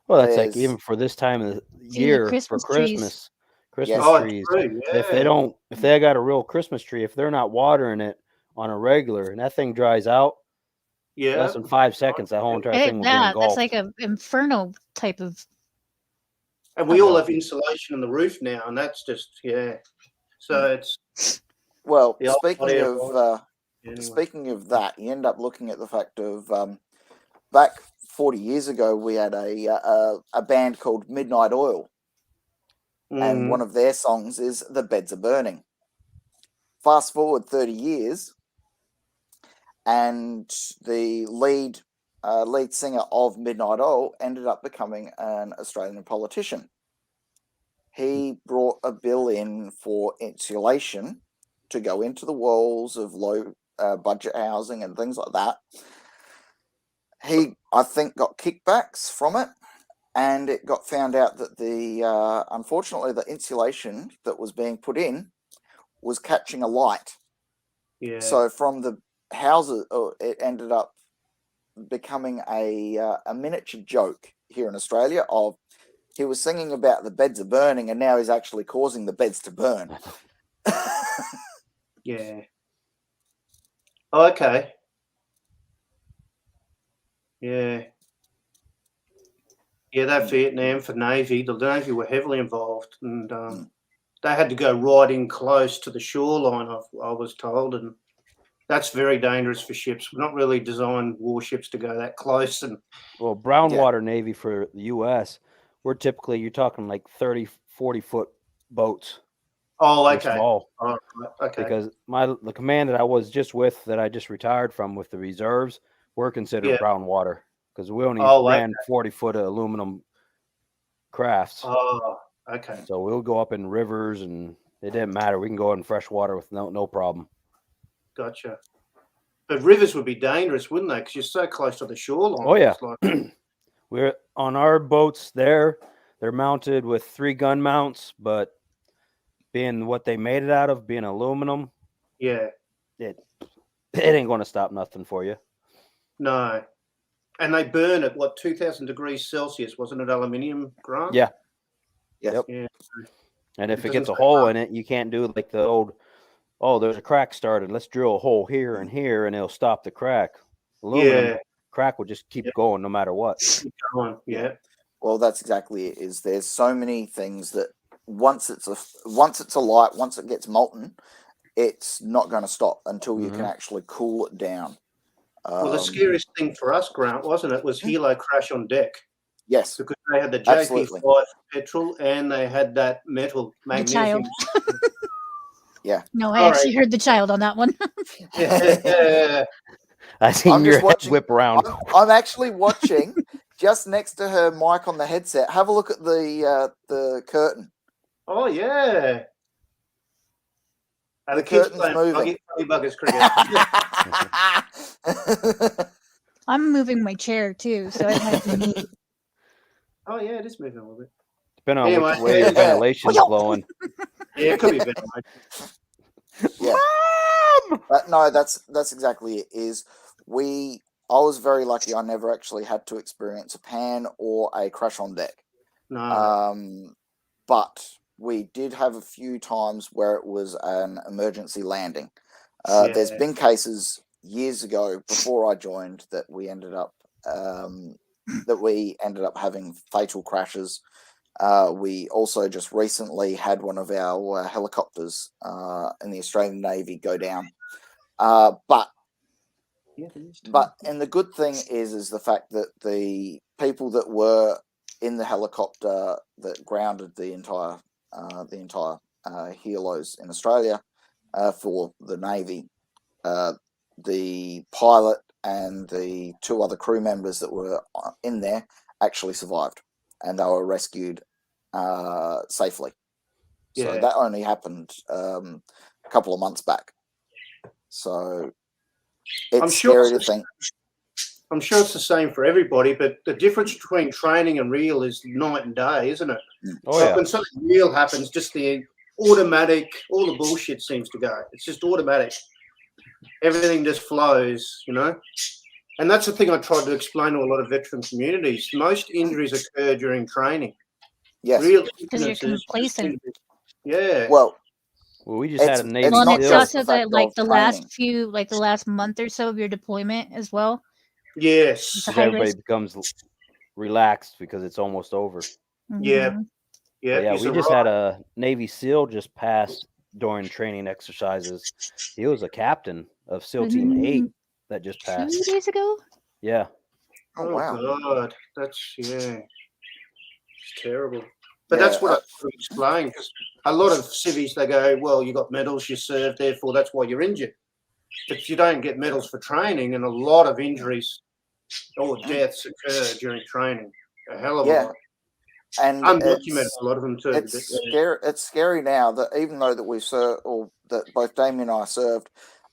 Well, that's like There's- even for this time of the See, the year for Christmas trees. Christmas Oh, trees. true, If they got a real Christmas tree, if they're not watering it on a regular, and that thing dries out, less than 5 seconds, that whole entire thing will be That's engulfed. like an inferno type of. And we all have insulation on the roof now, and that's just So it's well. the Speaking of that, you end up looking at the fact of back 40 years ago, we had a band called Midnight Oil, and one of their songs is "The Beds Are Burning." Fast forward 30 years, and the lead singer of Midnight Oil ended up becoming an Australian politician. He brought a bill in for insulation to go into the walls of low budget housing and things like that. He, I think, got kickbacks from it, and it got found out that unfortunately, the insulation that was being put in was catching a light. Yeah. So from the houses, it ended up becoming a miniature joke here in Australia of he was singing about the beds are burning, and now he's actually causing the beds to burn. Yeah. Oh, okay. Yeah. Yeah, that Vietnam for Navy, the Navy were heavily involved, and they had to go right in close to the shoreline, I was told, and that's very dangerous for ships. We're not really designed warships to go that close. And well, brown water Navy for the U.S., we're typically, you're talking like 30, 40-foot boats. Oh, They're okay. small. Oh, okay. Because the command that I was just with, that I just retired from with the reserves, we're considered brown water because we only ran 40-foot aluminum crafts. Oh, okay. So we'll go up in rivers, and it didn't matter. We can go in fresh water with no problem. Gotcha. But rivers would be dangerous, wouldn't they? Because you're so close to the shoreline. Oh yeah. Like... We're on our boats there. They're mounted with 3 gun mounts, but being what they made it out of, being aluminum, it ain't going to stop nothing for you. No. And they burn at, 2,000 degrees Celsius, wasn't it, aluminium, Grant? Yeah. Yep. Yeah. And if it gets a hole in it, you can't do like the old, there's a crack started, let's drill a hole here, and it'll stop the crack. Aluminum crack will just keep going no matter what. Keep going. Yeah. Well, that's exactly it. Is there's so many things that once it's a light, once it gets molten, it's not going to stop until you can actually cool it down. Well, the scariest thing for us, Grant, wasn't it, was helo crash on deck. Yes, because they had the JP5 petrol and they had that metal magnesium. Yeah. No, I actually heard the child on that one. Yeah. I seen your head whip around. I'm actually watching just next to her mic on the headset. Have a look at the curtain. Oh yeah. The curtain's moving. Buggers cricket. I'm moving my chair too, so it might be me. Oh yeah, it is moving a little bit. Depending on which way your ventilation's blowing. Yeah, it could be ventilation. Yeah. But no, that's exactly it. I was very lucky. I never actually had to experience a pan or a crash on deck. No. But we did have a few times where it was an emergency landing. There's been cases years ago before I joined that we ended up having fatal crashes. We also just recently had one of our helicopters in the Australian Navy go down. But and the good thing is the fact that the people that were in the helicopter that grounded the entire the entire helos in Australia for the Navy. The pilot and the 2 other crew members that were in there actually survived, and they were rescued safely. So that only happened a couple of months back. So it's scary to think. I'm sure it's the same for everybody, but the difference between training and real is night and day, isn't it? Oh, Like yeah. when something real happens, just the automatic, all the bullshit seems to go. It's just automatic. Everything just flows, you know? And that's the thing I tried to explain to a lot of veteran communities. Most injuries occur during training. Yes. Real Because you're injuries, complacent. yeah. Well, we just had a Navy it's Well, and not it's SEAL. just also the fact that, like, of the training. the last month or so of your deployment as well. Yes. It's a Because high everybody risk. becomes relaxed because it's almost over. Yeah. Mhm. Yeah. But yeah, he's we a just right- had a Navy SEAL just passed during training exercises. He was a captain of SEAL Team 8 that just 2 passed. days ago. Yeah. Oh, Oh, wow. God. That's, it's terrible. But that's what I sort of explain, because a lot of civvies, they go, well, you got medals, you served, therefore that's why you're injured. But you don't get medals for training, and a lot of injuries or deaths occur during training. A hell of a lot. And Undocumented, a lot of them too. it's scary. It's scary now that even though that we've served, or that both Damien and I served,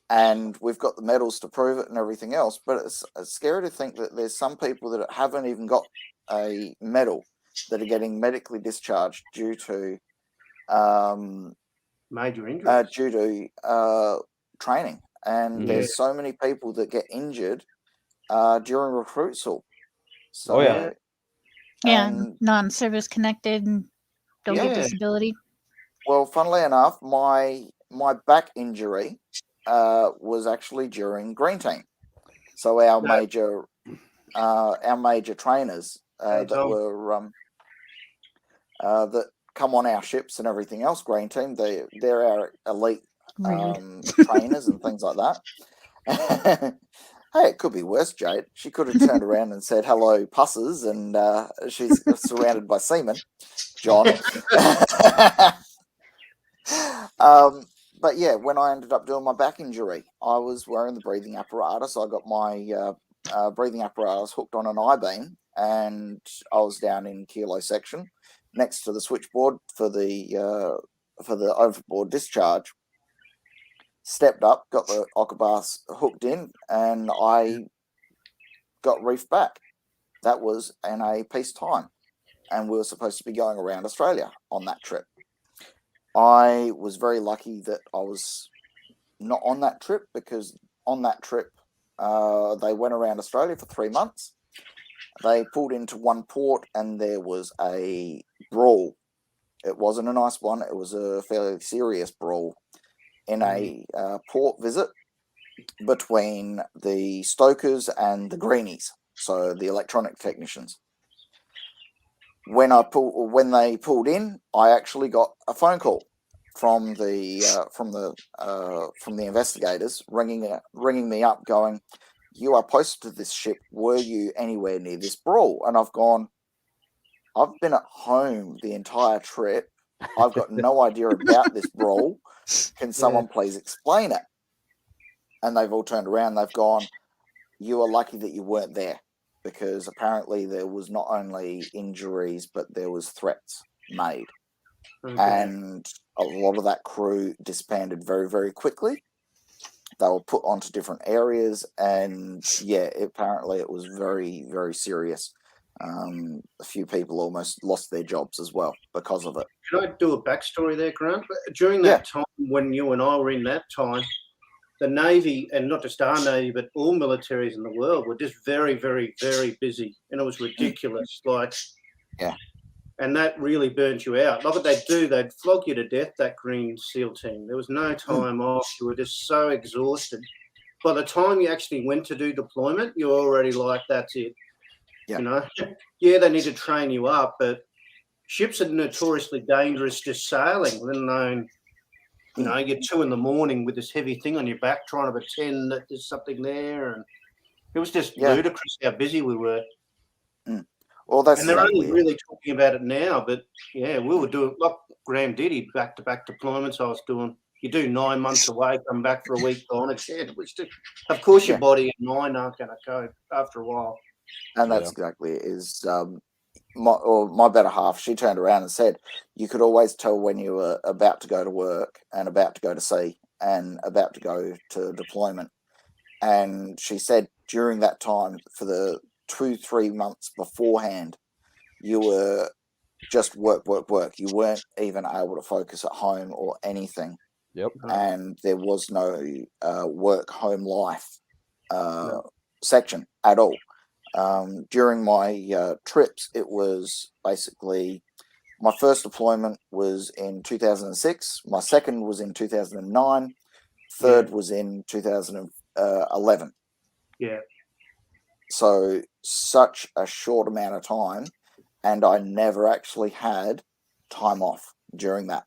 and we've got the medals to prove it and everything else, but it's scary to think that there's some people that haven't even got a medal that are getting medically discharged due to major injuries, due to training. And there's so many people that get injured during recruitsal. So yeah, non-service connected and don't get disability. Well, funnily enough, my back injury was actually during green team. So our major trainers that were that come on our ships and everything else, green team, they're our elite trainers and things like that. Hey, it could be worse, Jade. She could have turned around and said, hello, pusses, and she's surrounded by seamen. John. But yeah, when I ended up doing my back injury, I was wearing the breathing apparatus. I got my breathing apparatus hooked on an I-beam, and I was down in kilo section next to the switchboard for the overboard discharge. Stepped up, got the Ockabas hooked in, and I got reefed back. That was in a peacetime, and we were supposed to be going around Australia on that trip. I was very lucky that I was not on that trip, because on that trip, they went around Australia for 3 months. They pulled into one port and there was a brawl. It wasn't a nice one. It was a fairly serious brawl in a port visit between the stokers and the greenies, so the electronic technicians. When they pulled in, I actually got a phone call from the investigators ringing me up, going, "You are posted to this ship. Were you anywhere near this brawl?" And I've gone, "I've been at home the entire trip. I've got no idea about this brawl. Can someone please explain it?" And they've all turned around. They've gone, "You are lucky that you weren't there, because apparently there was not only injuries, but there was threats made." And a lot of that crew disbanded very, very quickly. They were put onto different areas, and apparently it was very, very serious. A few people almost lost their jobs as well because of it. Can I do a backstory there, Grant? During that time, when you and I were in that time, the Navy, and not just our Navy, but all militaries in the world, were just very, very, very busy, and it was ridiculous. And that really burnt you out. Like what they'd do, they'd flog you to death, that Green SEAL team. There was no time off. You were just so exhausted. By the time you actually went to do deployment, you were already like, that's it. Yeah. You know? Yeah, they need to train you up, but ships are notoriously dangerous just sailing, let alone, you know, you're 2 a.m. with this heavy thing on your back trying to pretend that there's something there. And it was just ludicrous how busy we were. Well, that's And they're only exactly it. really talking about it now, but yeah, we were doing like Graham did. He back-to-back deployments. I was doing. You do 9 months away, come back for a week on it. Yeah, of course, your Yeah. body and mind aren't going to cope after a while. And that's exactly it. Is my better half, she turned around and said, you could always tell when you were about to go to work and about to go to sea and about to go to deployment. And she said during that time, for the 2-3 months beforehand, you were just work. You weren't even able to focus at home or anything. Yep. And there was no work-home life section at all. During my trips, it was basically my first deployment was in 2006. My second was in 2009. Third was in 2011. Yeah. So such a short amount of time, and I never actually had time off during that.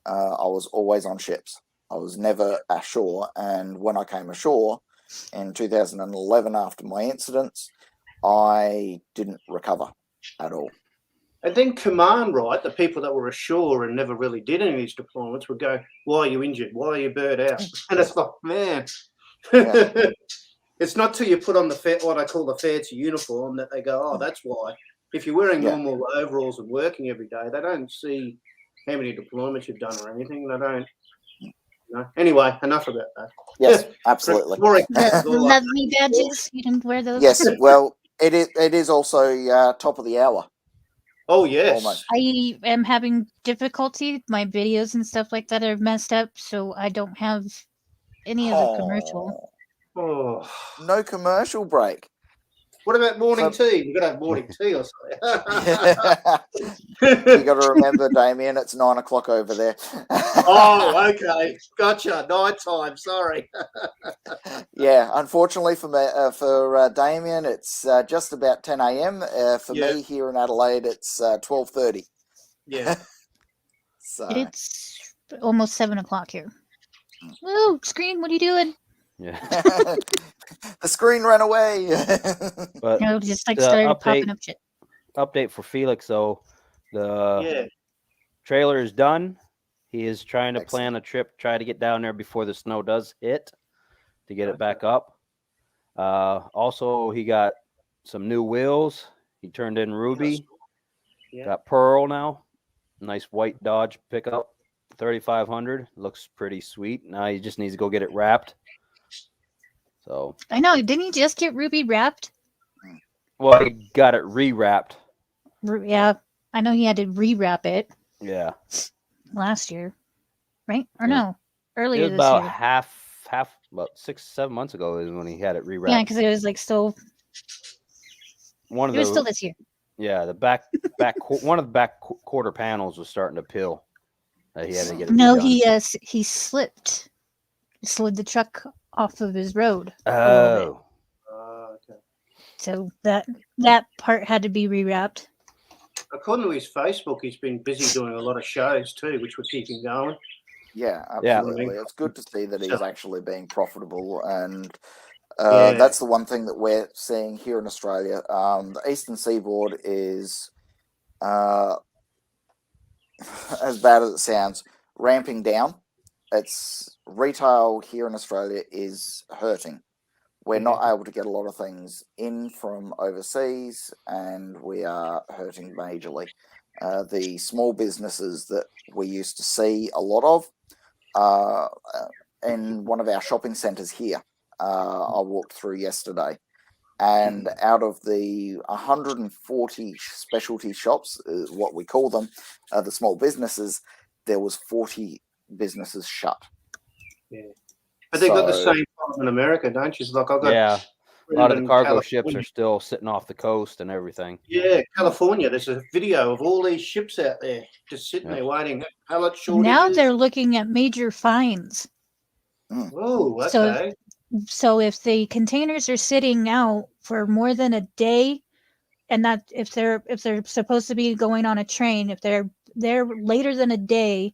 I was always on ships. I was never ashore, and when I came ashore in 2011 after my incidents, I didn't recover at all. And then command, right, the people that were ashore and never really did any of these deployments would go, why are you injured? Why are you burnt out? And it's like, man, it's not till you put on what I call the fancy uniform that they go, oh, that's why. If you're wearing normal overalls and working every day, they don't see how many deployments you've done or anything. They don't. No. Anyway, enough about that. Yes, absolutely. Lovely badges. You didn't wear those. Yes, well, it is also top of the hour. Oh, yes. Almost. I am having difficulty. My videos and stuff like that are messed up, so I don't have any of the commercial. Oh. No commercial break. What about morning tea? We've got to have morning tea or something. You got to remember, Damien, it's 9 o'clock over there. Oh, okay. Gotcha. Night time. Sorry. Yeah, unfortunately for Damien, it's just about 10 a.m. For me here in Adelaide, it's 12:30. Yeah. So it's almost 7 o'clock here. Woo, screen, what are you doing? Yeah. The screen ran away. But No, just like started update, popping up shit. Update for Felix, though. The trailer is done. He is trying to plan a trip, try to get down there before the snow does hit to get it back up. Also, he got some new wheels. He turned in Ruby. Got Pearl now. Nice white Dodge pickup. 3,500. Looks pretty sweet. Now he just needs to go get it wrapped. So I know. Didn't he just get Ruby wrapped? Well, he got it rewrapped. Yeah, I know he had to rewrap it. Yeah. Last year, right? Or no, earlier it was this about year. half, about 6-7 months ago is when he had it rewrapped. Yeah, because it was like still. It was still this year. Yeah, the back one of the back quarter panels was starting to peel. He had to get it redone. He slipped. He slid the truck off of his road. Oh. Okay. So that part had to be rewrapped. According to his Facebook, he's been busy doing a lot of shows too, which will keep him going. Yeah, absolutely. It's good to see that he's actually being profitable, and that's the one thing that we're seeing here in Australia. The Eastern Seaboard is, as bad as it sounds, ramping down. It's retail here in Australia is hurting. We're not able to get a lot of things in from overseas, and we are hurting majorly. The small businesses that we used to see a lot of in one of our shopping centres here, I walked through yesterday, and out of the 140 specialty shops, what we call them, the small businesses, there was 40 businesses shut. Yeah. But they've got the same problem in America, don't you? It's like I've got a lot of the cargo ships are still sitting off the coast and everything. Yeah, California. There's a video of all these ships out there just sitting there waiting. Pallet shortages. Now they're looking at major fines. Oh, okay. So if the containers are sitting out for more than a day, and that if they're supposed to be going on a train, if they're there later than a day,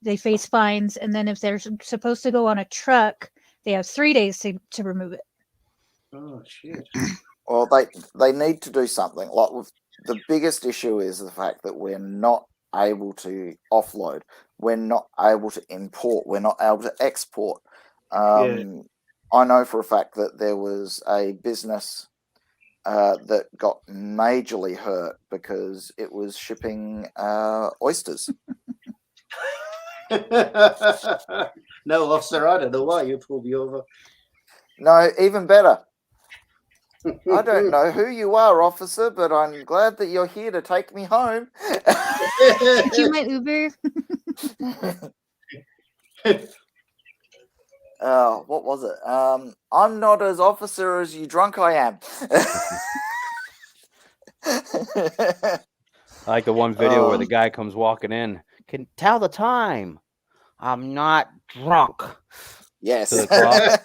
they face fines, and then if they're supposed to go on a truck, they have 3 days to remove it. Oh shit! Well, they need to do something. Like the biggest issue is the fact that we're not able to offload. We're not able to import. We're not able to export. I know for a fact that there was a business that got majorly hurt because it was shipping oysters. No, officer, I don't know why you pulled me over. No, even better. I don't know who you are, officer, but I'm glad that you're here to take me home. Did you my Uber? What was it? I'm not as officer as you drunk I am. I like the one video where the guy comes walking in. Can tell the time. I'm not drunk. Yes. To the clock.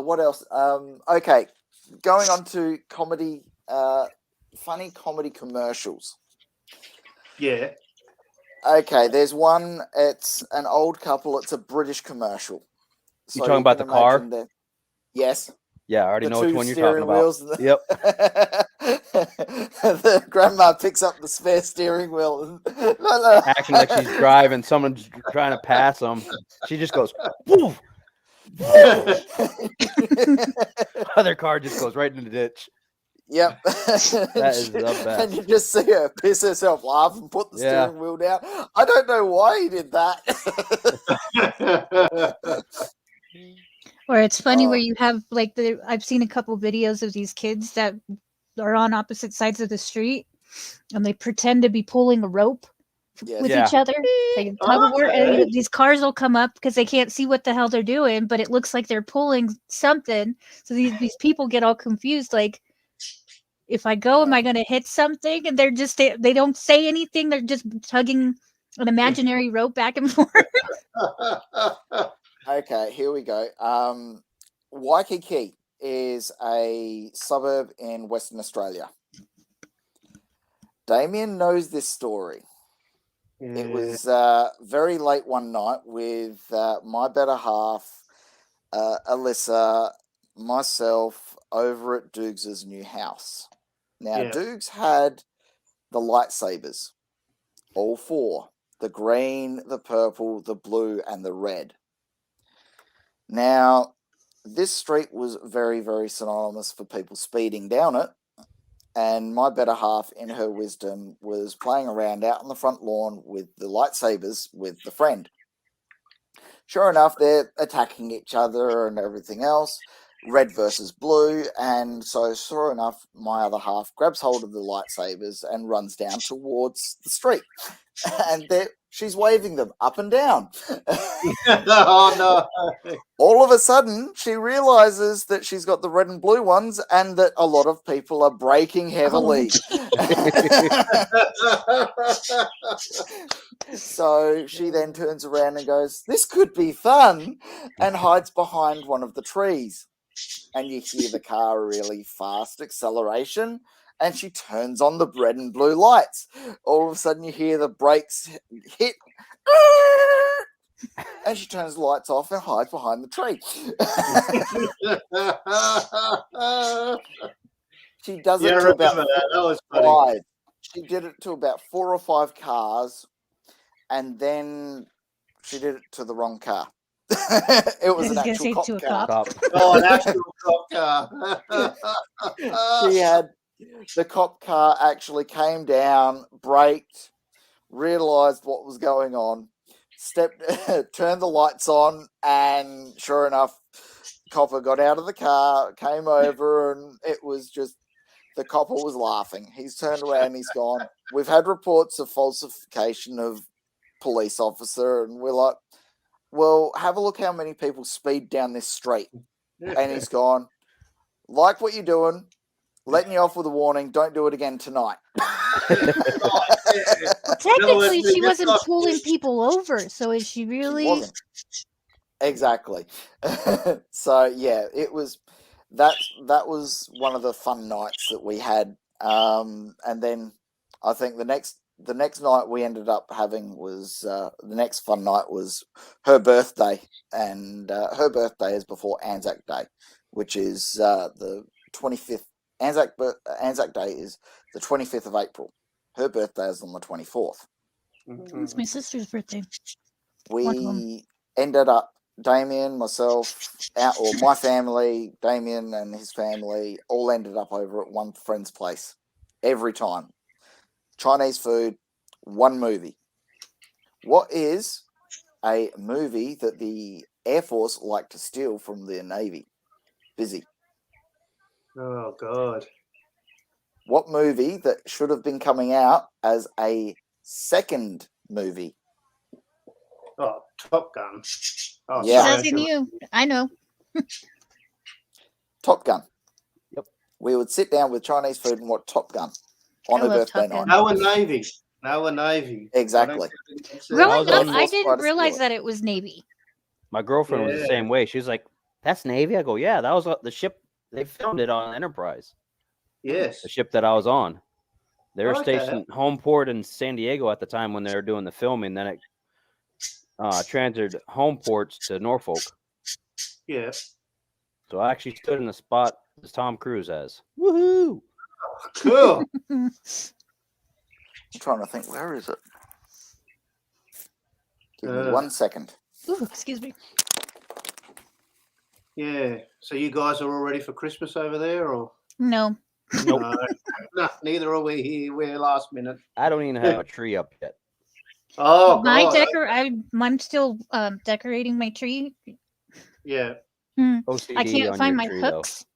What else? Okay, going on to comedy, funny comedy commercials. Yeah. Okay, there's one. It's an old couple. It's a British commercial. You talking about the car? Yes. Yeah, I already The know which two one you're talking steering about. wheels. Yep. The grandma picks up the spare steering wheel. Acting like she's driving. Someone's trying to pass them. She just goes, woof. Other car just goes right in the ditch. Yep. That is the best. And you just see her piss herself laugh and put the steering wheel down. I don't know why he did that. Or it's funny where you have like I've seen a couple videos of these kids that are on opposite sides of the street and they pretend to be pulling a rope with each other. Like tug of war, and these cars will come up because they can't see what the hell they're doing, but it looks like they're pulling something. So these people get all confused, like, if I go, am I going to hit something? And they're just they don't say anything. They're just tugging an imaginary rope back and forth. Okay, here we go. Waikiki is a suburb in Western Australia. Damien knows this story. It was very late one night with my better half, Alyssa, myself, over at Doogs' new house. Now, Doogs had the lightsabers, all four, the green, the purple, the blue, and the red. Now, this street was very, very synonymous for people speeding down it. And my better half, in her wisdom, was playing around out on the front lawn with the lightsabers with the friend. Sure enough, they're attacking each other and everything else, red versus blue. And so, sure enough, my other half grabs hold of the lightsabers and runs down towards the street. And she's waving them up and down. Oh, no. All of a sudden, she realizes that she's got the red and blue ones and that a lot of people are braking heavily. So she then turns around and goes, "This could be fun," and hides behind one of the trees. And you hear the car really fast acceleration, and she turns on the red and blue lights. All of a sudden, you hear the brakes hit, and she turns the lights off and hides behind the tree. She does it to about that was five. She did it to about 4 or 5 cars, and then she did it to the wrong car. It was an actual cop car. Oh, an actual cop car. She had the cop car actually came down, braked, realized what was going on, turned the lights on, and sure enough, copper got out of the car, came over, and it was just, the copper was laughing. He's turned around, he's gone, "We've had reports of falsification of police officer," and we're like, "Well, have a look how many people speed down this street." And he's gone, "Like what you're doing, letting you off with a warning, don't do it again tonight." Technically, she wasn't pulling people over, so is she really? She wasn't. Exactly. So yeah, it was that was one of the fun nights that we had. And then I think the next night we ended up having was the next fun night was her birthday, and her birthday is before Anzac Day, which is the 25th Anzac Day is the 25th of April. Her birthday is on the 24th. It's my sister's birthday. One of 'em. We ended up, Damien, myself, or my family, Damien and his family, all ended up over at one friend's place every time. Chinese food, one movie. What is a movie that the Air Force like to steal from the Navy? Busy. Oh God. What movie that should have been coming out as a second movie? Oh, Top Gun. Oh, Yeah. sorry, Says in you. I know. Top Gun. Yep. We would sit down with Chinese food and watch Top Gun on I her love birthday Top Gun. night. No, a Navy. No, a Navy. Exactly. Growing was up, on- I Forced by didn't the realize sport. that it was Navy. My girlfriend was the Yeah. same way. She was like, "That's Navy." I go, "Yeah, that was the ship. They filmed it on Enterprise, Yes. the ship that I was on. They were Okay. stationed home port in San Diego at the time when they were doing the filming. Then it transferred home ports to Norfolk. Yeah. So I actually stood in the spot as Tom Cruise has. Woohoo! Cool. I'm trying to think, where is it? Give me 1 second. Ooh, excuse me. Yeah. So you guys are all ready for Christmas over there, or No. Nope. no? Neither are we here. We're last minute. I don't even have a tree up yet. Oh My God. I'm still decorating my tree. Yeah. OCD I can't on find your my tree, hooks.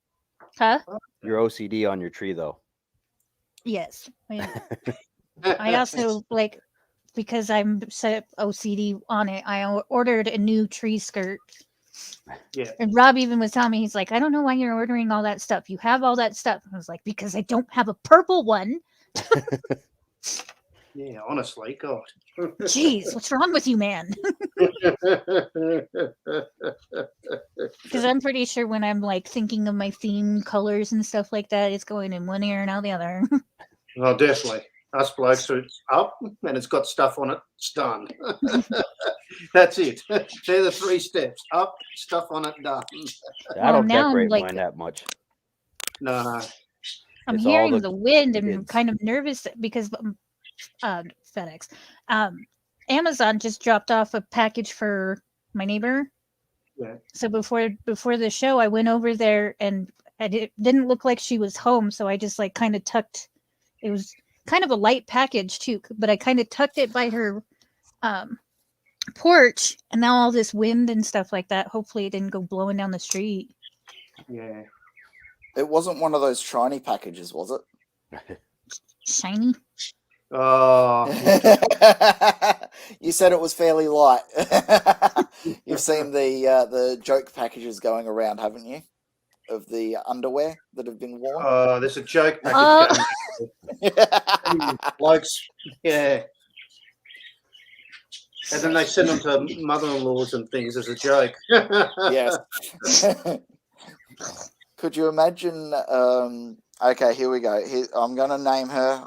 Huh? though. You're OCD on your tree, though. Yes. I also like, because I'm set OCD on it, I ordered a new tree skirt. Yeah. And Rob even was telling me, he's like, I don't know why you're ordering all that stuff. You have all that stuff. I was like, because I don't have a purple one. Yeah. Honestly, God. Jeez, what's wrong with you, man? Because I'm pretty sure when I'm like thinking of my theme colors and stuff like that, it's going in one ear and out the other. Oh, definitely. Us blokes, it's up and it's got stuff on it. It's done. That's it. They're the 3 steps: up, stuff on it, done. I Well, don't now I'm decorate like- mine that much. No. I'm It's all hearing the the wind and kids. kind of nervous because FedEx. Amazon just dropped off a package for my neighbor. Yeah. So before the show, I went over there and it didn't look like she was home, so I just like kind of tucked. It was kind of a light package too, but I kind of tucked it by her porch, and now all this wind and stuff like that. Hopefully, it didn't go blowing down the street. Yeah. It wasn't one of those shiny packages, was it? Shiny. Oh, You said it was fairly light. You've seen the joke packages going around, haven't you? Of the underwear that have been worn. there's a joke package Oh. going. Blokes, yeah. And then they send them to mother-in-laws and things as a joke. Yes. Could you imagine? Okay, here we go. I'm going to name her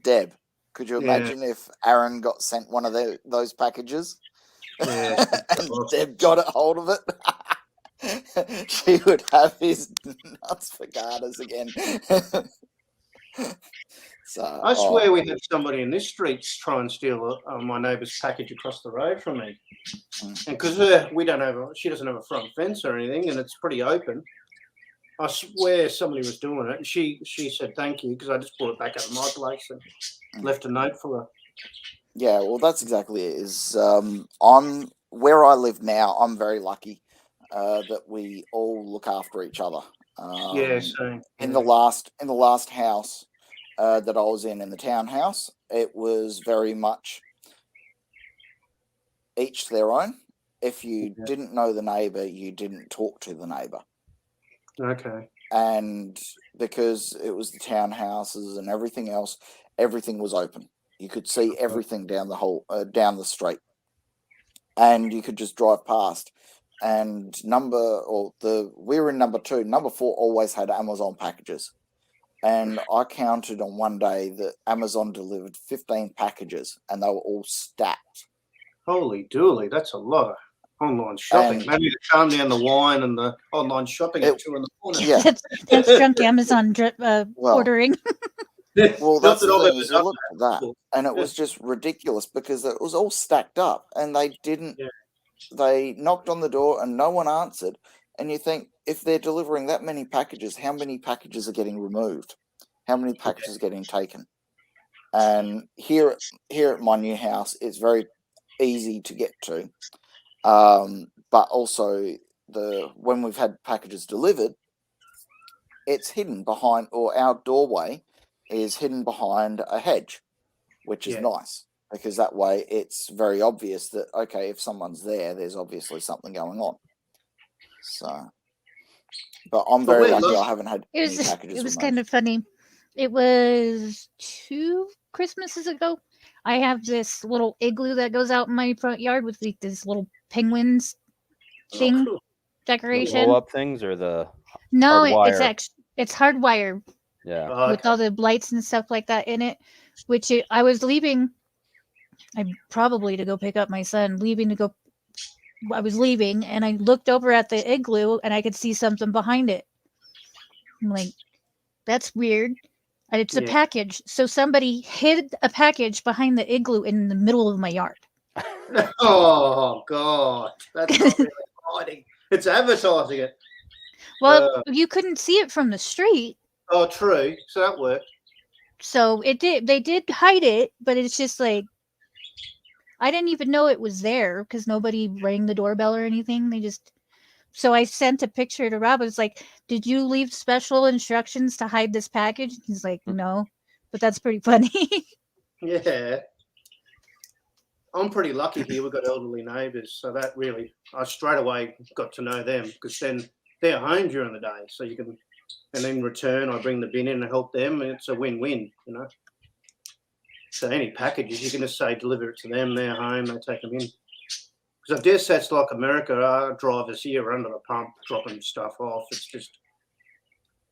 Deb. Could you Yeah. imagine if Aaron got sent one of those packages Yeah. and Deb got a hold of it? She would have his nuts for garters again. So I swear we had somebody in this street try and steal my neighbour's package across the road from me. And because she doesn't have a front fence or anything, and it's pretty open. I swear somebody was doing it, and she said thank you because I just brought it back out of my place and left a note for her. Yeah, well, that's exactly it. On where I live now, I'm very lucky that we all look after each other. Yeah, same. In the last house that I was in the townhouse, it was very much each their own. If you didn't know the neighbour, you didn't talk to the neighbour. Okay. And because it was the townhouses and everything else, everything was open. You could see everything down the street, and you could just drive past. And we were in number 2. Number 4 always had Amazon packages, and I counted on one day that Amazon delivered 15 packages, and they were all stacked. Holy dooly, that's a lot. Online shopping. And- Maybe to calm down the wine and the online shopping at 2 in the morning. Yeah. That's drunk Amazon Well, ordering. Well, Not that's that the I've thing ever is you done look at that, before. and it was just ridiculous because it was all stacked up, and they didn't. Yeah. They knocked on the door, and no one answered. And you think, if they're delivering that many packages, how many packages are getting removed? How many packages are getting taken? And here at my new house, it's very easy to get to, but also when we've had packages delivered, it's hidden behind, or our doorway is hidden behind a hedge, which is Yeah. nice because that way it's very obvious that, okay, if someone's there, there's obviously something going on. So, but I'm But very we're lucky lucky. I haven't had It any was packages it was removed. kind of funny. It was 2 Christmases ago. I have this little igloo that goes out in my front yard with this little penguins thing Oh, cool. The decoration. blow up things or the No, hard it's wire? actually it's hardwired Yeah. Oh, with okay. all the lights and stuff like that in it. Which I was leaving. I probably to go pick up my son. I was leaving, and I looked over at the igloo, and I could see something behind it. I'm like, that's weird. And it's a Yeah. package. So somebody hid a package behind the igloo in the middle of my yard. Oh God, that's not really hiding. It's advertising it. Well, you couldn't see it from the street. Oh, true. So that worked. So they did hide it, but it's just like I didn't even know it was there because nobody rang the doorbell or anything. So I sent a picture to Rob. I was like, "Did you leave special instructions to hide this package?" He's like, "No," but that's pretty funny. Yeah. I'm pretty lucky here. We've got elderly neighbours, so that really, I straight away got to know them because then they're home during the day, so you can, and in return, I bring the bin in and help them, and it's a win-win, you know. So any packages, you can just say deliver it to them. They're home, they take them in. Because I guess that's like America. Our drivers here are under the pump dropping stuff off. It's just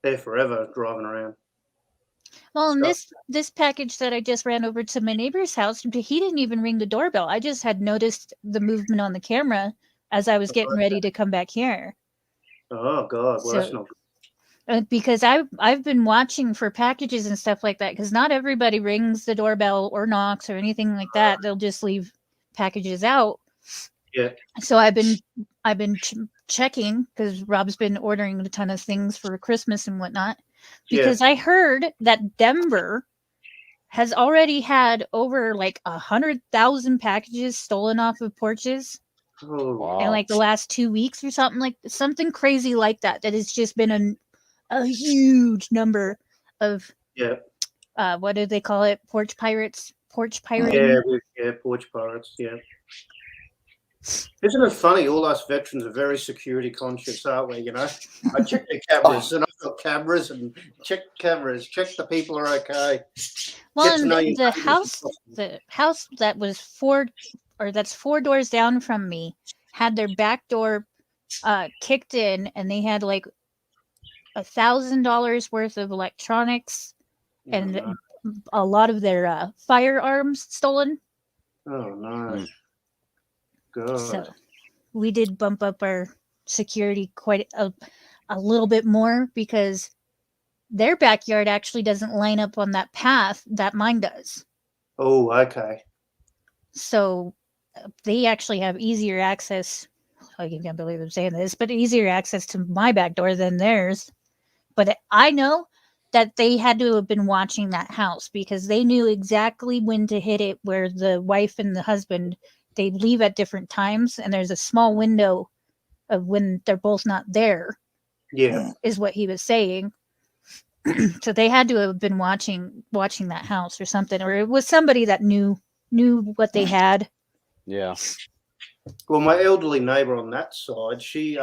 they're forever driving around. Well, and So- this package that I just ran over to my neighbor's house, he didn't even ring the doorbell. I just had noticed the movement on the camera as I was getting ready to come back here. Oh God, well that's So- not good. Because I've been watching for packages and stuff like that. Because not everybody rings the doorbell or knocks or anything like that. They'll just leave packages out. Yeah. So I've been checking because Rob's been ordering a ton of things for Christmas and whatnot. Because I heard that Denver has already had over like 100,000 packages stolen off of porches Oh, Wow. in like the last 2 weeks or something crazy like that. That has just been a huge number of yeah, what do they call it? Porch pirating. yeah, porch pirates, yeah. Isn't it funny? All us veterans are very security conscious, aren't we? You know, I check the cameras, and I've got cameras, and check cameras, check the people are okay. Well, Get to and know your the neighbours. house that was that's 4 doors down from me had their back door kicked in, and they had like $1,000 worth of electronics and no. a lot of their firearms stolen. Oh no, Mm. God. So we did bump up our security quite a little bit more because their backyard actually doesn't line up on that path that mine does. Oh, okay. So they actually have easier access. I can't believe I'm saying this, but easier access to my back door than theirs. But I know that they had to have been watching that house because they knew exactly when to hit it, where the wife and the husband, they leave at different times, and there's a small window of when they're both not there, Yeah. is what he was saying. So they had to have been watching that house or something, or it was somebody that knew what they had. Yeah. Well, my elderly neighbour on that side, she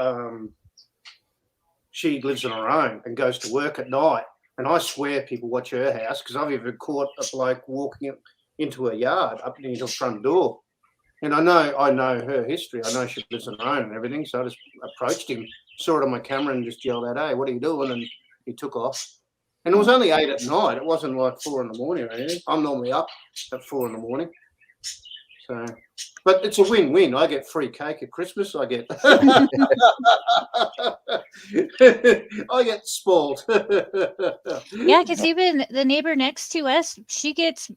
lives on her own and goes to work at night. And I swear people watch her house because I've even caught a bloke walking into her yard up into the front door. And I know her history. I know she lives on her own and everything. So I just approached him, saw it on my camera, and just yelled out, "Hey, what are you doing?" And he took off. And it was only 8 at night. It wasn't like 4 in the morning or anything. I'm normally up at 4 in the morning. So, but it's a win-win. I get free cake at Christmas. I get I get spoiled. Yeah, because even the neighbor next to us, she gets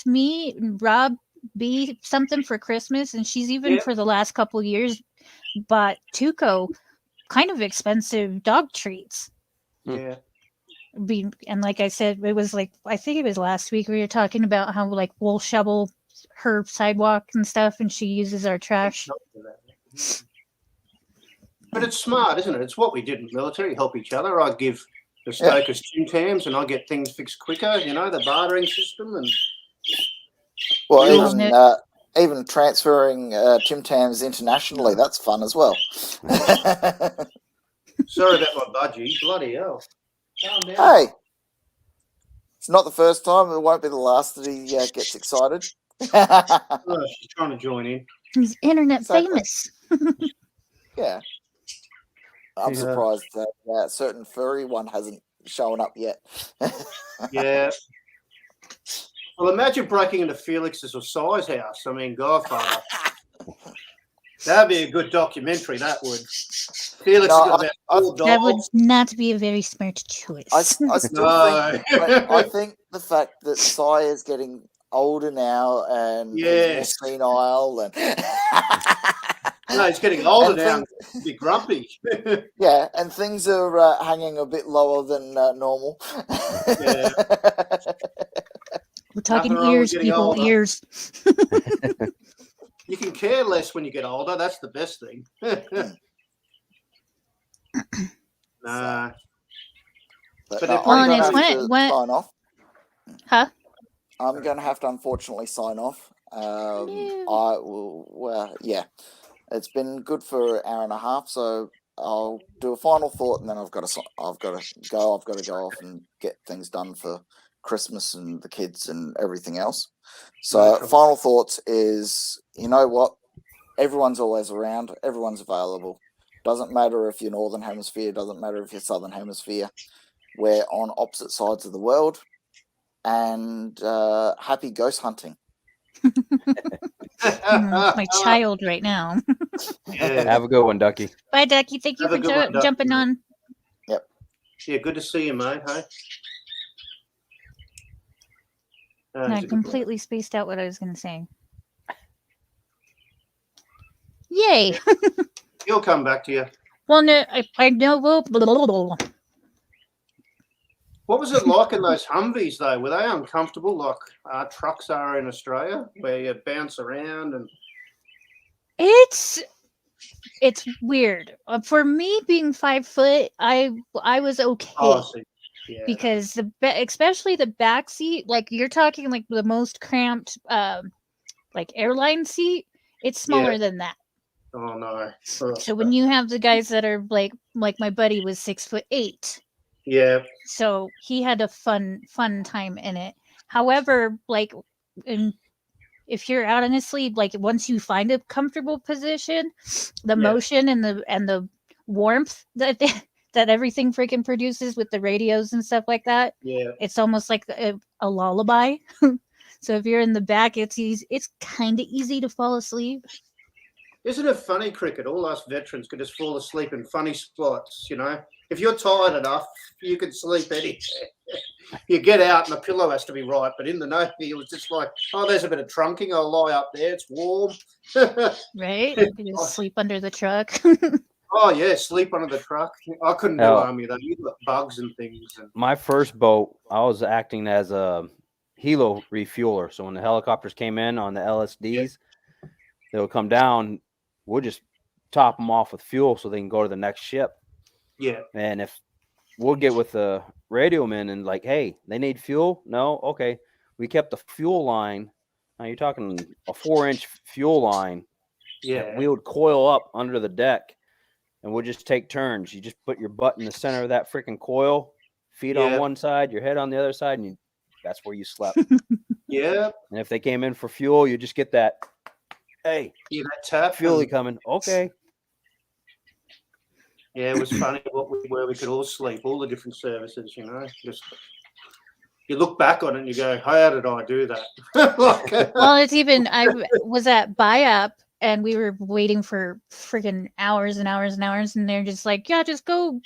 me and Rob B something for Christmas, and she's even Yep. for the last couple years bought Tuco kind of expensive dog treats. Yeah. And like I said, it was like I think it was last week we were talking about how like we'll shovel her sidewalk and stuff, and she uses our trash. But it's smart, isn't it? It's what we did in the military, help each other. I give the stokers Tim Tams and I get things fixed quicker, the bartering system. And well, even transferring Tim Tams internationally, that's fun as well. Sorry about my budgie. Bloody hell. Calm down. Hey, it's not the first time. It won't be the last that he gets excited. Oh, she's trying to join in. He's internet Exactly. famous. Yeah. I'm Yeah. surprised that a certain furry one hasn't shown up yet. Yeah. Well, imagine breaking into Felix's or Si's house. I mean, Godfather. That'd be a good documentary, that would. Felix No, has got about 4 That would dogs. not be a very smart choice. I still No. think I think the fact that Si is getting older now and Yes. he's more senile and No, he's getting older And now. He'd be grumpy. yeah, and things are hanging a bit lower than normal. Yeah. We're talking Nothing wrong with ears, getting people, older. ears. You can care less when you get older. That's the best thing. Nah. But But no, they're I'm and going it's to have to when- sign off. Huh? I'm going to have to unfortunately sign off. No. I will. Well, yeah, it's been good for an hour and a half, so I'll do a final thought, and then I've got to go. I've got to go off and get things done for Christmas and the kids and everything else. So, final thoughts is, you know what? Everyone's always around. Everyone's available. Doesn't matter if you're Northern Hemisphere. Doesn't matter if you're Southern Hemisphere. We're on opposite sides of the world. And happy ghost hunting. My child right now. Yeah. Have a good one, Ducky. Bye, Ducky. Thank you Have a for good one, Ducky. jumping on. Yeah, good to see you, mate. Hey. Oh, And he's I a good completely spaced out what I was going to say. Yay. lad. He'll come back to you. Well, no, I know. Well, What was it like in those Humvees, though? Were they uncomfortable like trucks are in Australia, where you bounce around and? it's weird. For me, being 5 foot, I was okay. Oh, I see. Yeah. Because especially the back seat, like you're talking like the most cramped like airline seat, it's smaller than that. Oh no. So when you have the guys that are like my buddy was 6'8", Yeah. so he had a fun time in it. However, like if you're out on a sleep, like once you find a comfortable position, the motion and the warmth that that everything freaking produces with the radios and stuff like that, it's almost like a lullaby. So if you're in the back, it's kind of easy to fall asleep. Isn't it funny, Cricket? All us veterans could just fall asleep in funny spots, If you're tired enough, you can sleep anywhere. You get out and the pillow has to be right. But in the Navy, it was just like, oh, there's a bit of trunking. I'll lie up there. It's warm. Right? You can just sleep under the truck. Oh, yeah, sleep under the truck. I couldn't do army, though. You got bugs and things. My first boat, I was acting as a helo refueler. So when the helicopters came in on the LSDs, they would come down. We'll just top them off with fuel so they can go to the next ship. Yeah. And if we'll get with the radio men and like, hey, they need fuel? No? Okay. We kept the fuel line. Now you're talking a 4-inch fuel line. Yeah. We would coil up under the deck and we'll just take turns. You just put your butt in the center of that freaking coil, feet on one side, your head on the other side, and that's where you slept. Yeah. And if they came in for fuel, you just get that, hey, that tap. Fuel coming. Okay. Yeah, it was funny where we could all sleep, all the different services, just you look back on it and you go, how did I do that? Like, Well, it's even, I was at buy-up and we were waiting for freaking hours and hours and hours, and they're just like, yeah, just go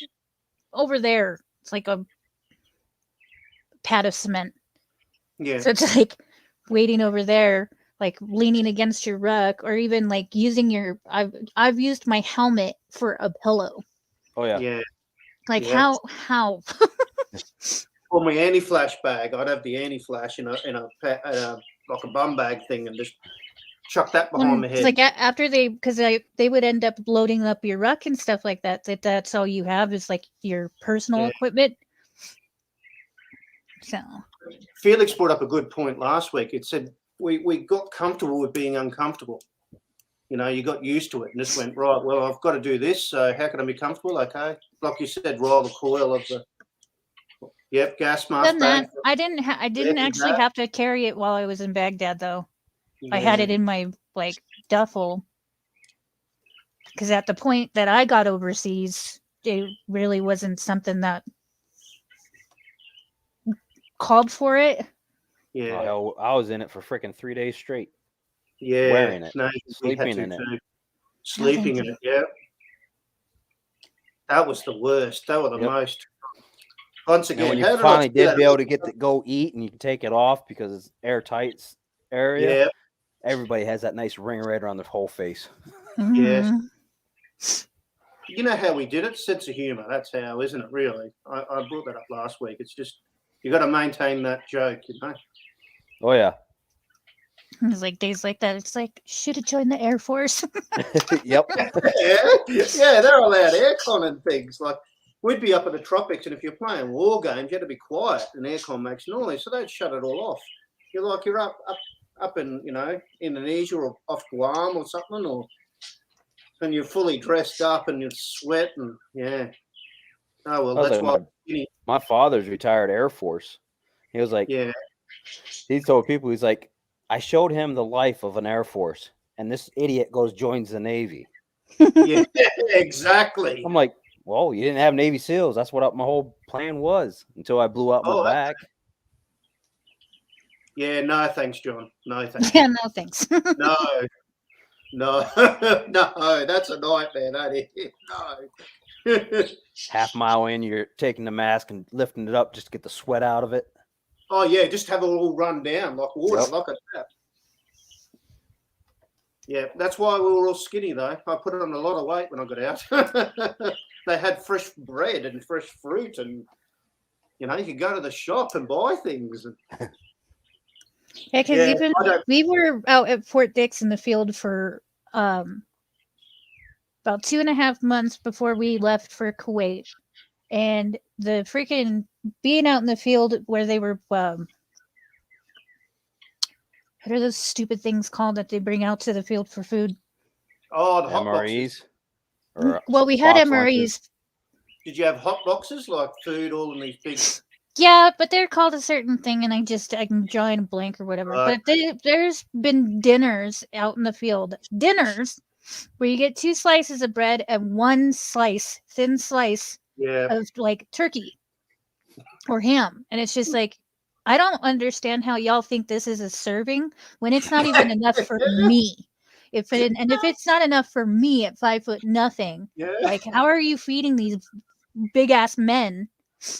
over there. It's like a pad of cement. yeah, So it's like waiting over there, like leaning against your ruck, or even like using your, I've used my helmet for a pillow. Oh yeah. yeah. Like Yeah. how? For my anti-flash bag, I'd have the anti-flash in a like a bum bag thing, and just chuck that behind my It's head. like after because they would end up loading up your ruck and stuff like that. That's all you have is like your personal Yeah. equipment. So Felix brought up a good point last week. It said we got comfortable with being uncomfortable. You know, you got used to it and just went, right, well, I've got to do this. So how can I be comfortable? Okay. Like you said, roll the coil of the gas mask done that. bag. I didn't actually have to carry it while I was in Baghdad though. I had it in my like duffel. Because at the point that I got overseas, it really wasn't something that called for it. Yeah. Oh, hell, I was in it for freaking 3 days straight. Yeah. Wearing it. No, we had Sleeping to in it. too. Sleeping in it, yeah. That was the worst. They were the most. Once And again, when you how did I finally do did that? be able to get to go eat and you can take it off because it's airtight area, Yeah, everybody has that nice ring right around their whole face. yes. Mhm. You know how we did it? Sense of humor. That's how, isn't it, really? I brought that up last week. It's just, you got to maintain that joke, you know? Oh yeah. It's like days like that. It's like, should have joined the Air Force. Yep. yeah, they're allowed aircon and things. Like, we'd be up in the tropics, and if you're playing war games, you had to be quiet, and aircon makes noise, so they'd shut it all off. You're up in, you know, Indonesia or off Guam or something, and you're fully dressed up and you sweat, and yeah. Oh, well, I was that's like, why. my father's retired Air Force. He was like, Yeah. he told people, he's like, I showed him the life of an Air Force, and this idiot joins the Navy. Yeah, exactly. I'm like, well, you didn't have Navy SEALs. That's what my whole plan was until I blew up my back. Yeah, no thanks, John. No thanks. Yeah, no thanks. No, no, that's a nightmare, that is. No. Half mile in, you're taking the mask and lifting it up just to get the sweat out of it. Oh, yeah, just have it all run down like water, like a tap. Yeah, that's why we were all skinny, though. I put on a lot of weight when I got out. They had fresh bread and fresh fruit, and, you know, you could go to the shop and buy things. Yeah, because even we were out at Fort Dix in the field for about 2.5 months before we left for Kuwait, and the freaking being out in the field where they were what are those stupid things called that they bring out to the field for food? Oh, the hot MREs. boxes. Well, we had box MREs. lunches. Did you have hot boxes like food all in these big? Yeah, but they're called a certain thing, and I'm drawing a blank or whatever. But there's been dinners out in the field. Dinners where you get 2 slices of bread and 1 thin slice of like turkey or ham. And it's just like, I don't understand how y'all think this is a serving when it's not even enough for me. If it's not enough for me at 5 foot nothing, like how are you feeding these big ass men?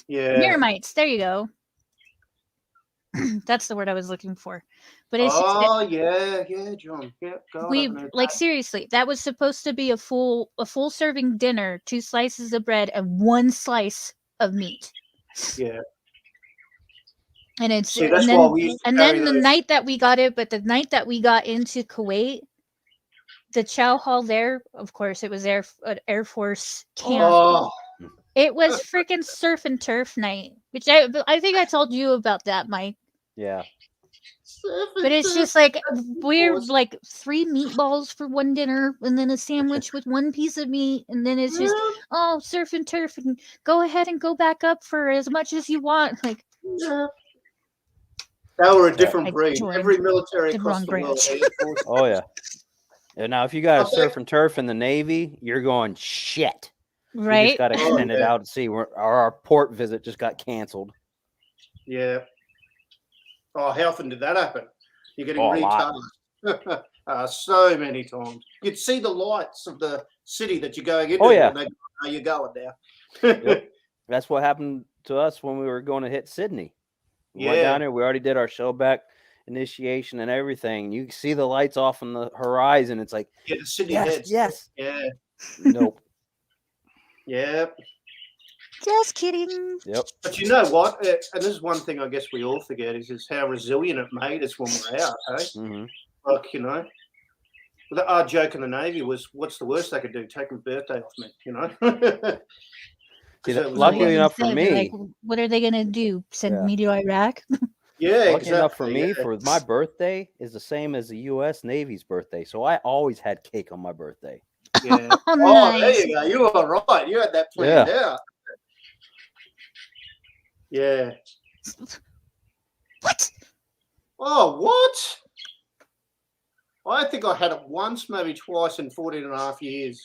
Yeah. Miramites, there you go. That's the word I was looking for. But it's John. Yeah, God, like seriously, that was supposed to be a full serving dinner, 2 slices of bread and 1 slice of meat. Yeah. And it's See, that's why we used to then the night that we got into Kuwait, the chow hall there, of course, it was Air Force camp. Oh. It was freaking surf and turf night, which I think I told you about that, Mike. Yeah. But it's just like we're like 3 meatballs for 1 dinner, and then a sandwich with 1 piece of meat, and then it's just surf and turf, and go ahead and go back up for as much as you want. Like they were a different breed. Every military the across wrong the world. branch. Oh yeah. And now if you got a surf and turf in the Navy, you're going shit. Right. You just got to extend it out and see where our port visit just got canceled. Yeah. Oh, how often did that happen? You're getting Oh, a lot. retasked. So many times. You'd see the lights of the city that you're going into. Oh, yeah. And they go, "Oh, you're going now." Yep. That's what happened to us when we were going to hit Sydney. We went Yeah. down there. We already did our showback initiation and everything. You can see the lights off on the horizon. It's like, Yeah, the city yes, heads. yes. Yeah. Nope. Yep. Just kidding. Yep. But you know what? And this is one thing I guess we all forget is how resilient it made us when we're out, hey? Mm-hmm. Like, you know, our joke in the Navy was, what's the worst they could do? Take my birthday off me, you know? See, So it was luckily like- enough for They're like, me, what are they gonna do? Send Yeah. me to Iraq? yeah, lucky enough for exactly, me, yeah. for my birthday is the same as the U.S. Navy's birthday. So I always had cake on my birthday. Yeah. Oh, Oh, nice. there you go. You are right. You had that planned out. Yeah. What? Oh, what? I think I had it once, maybe twice in 14 and a half years.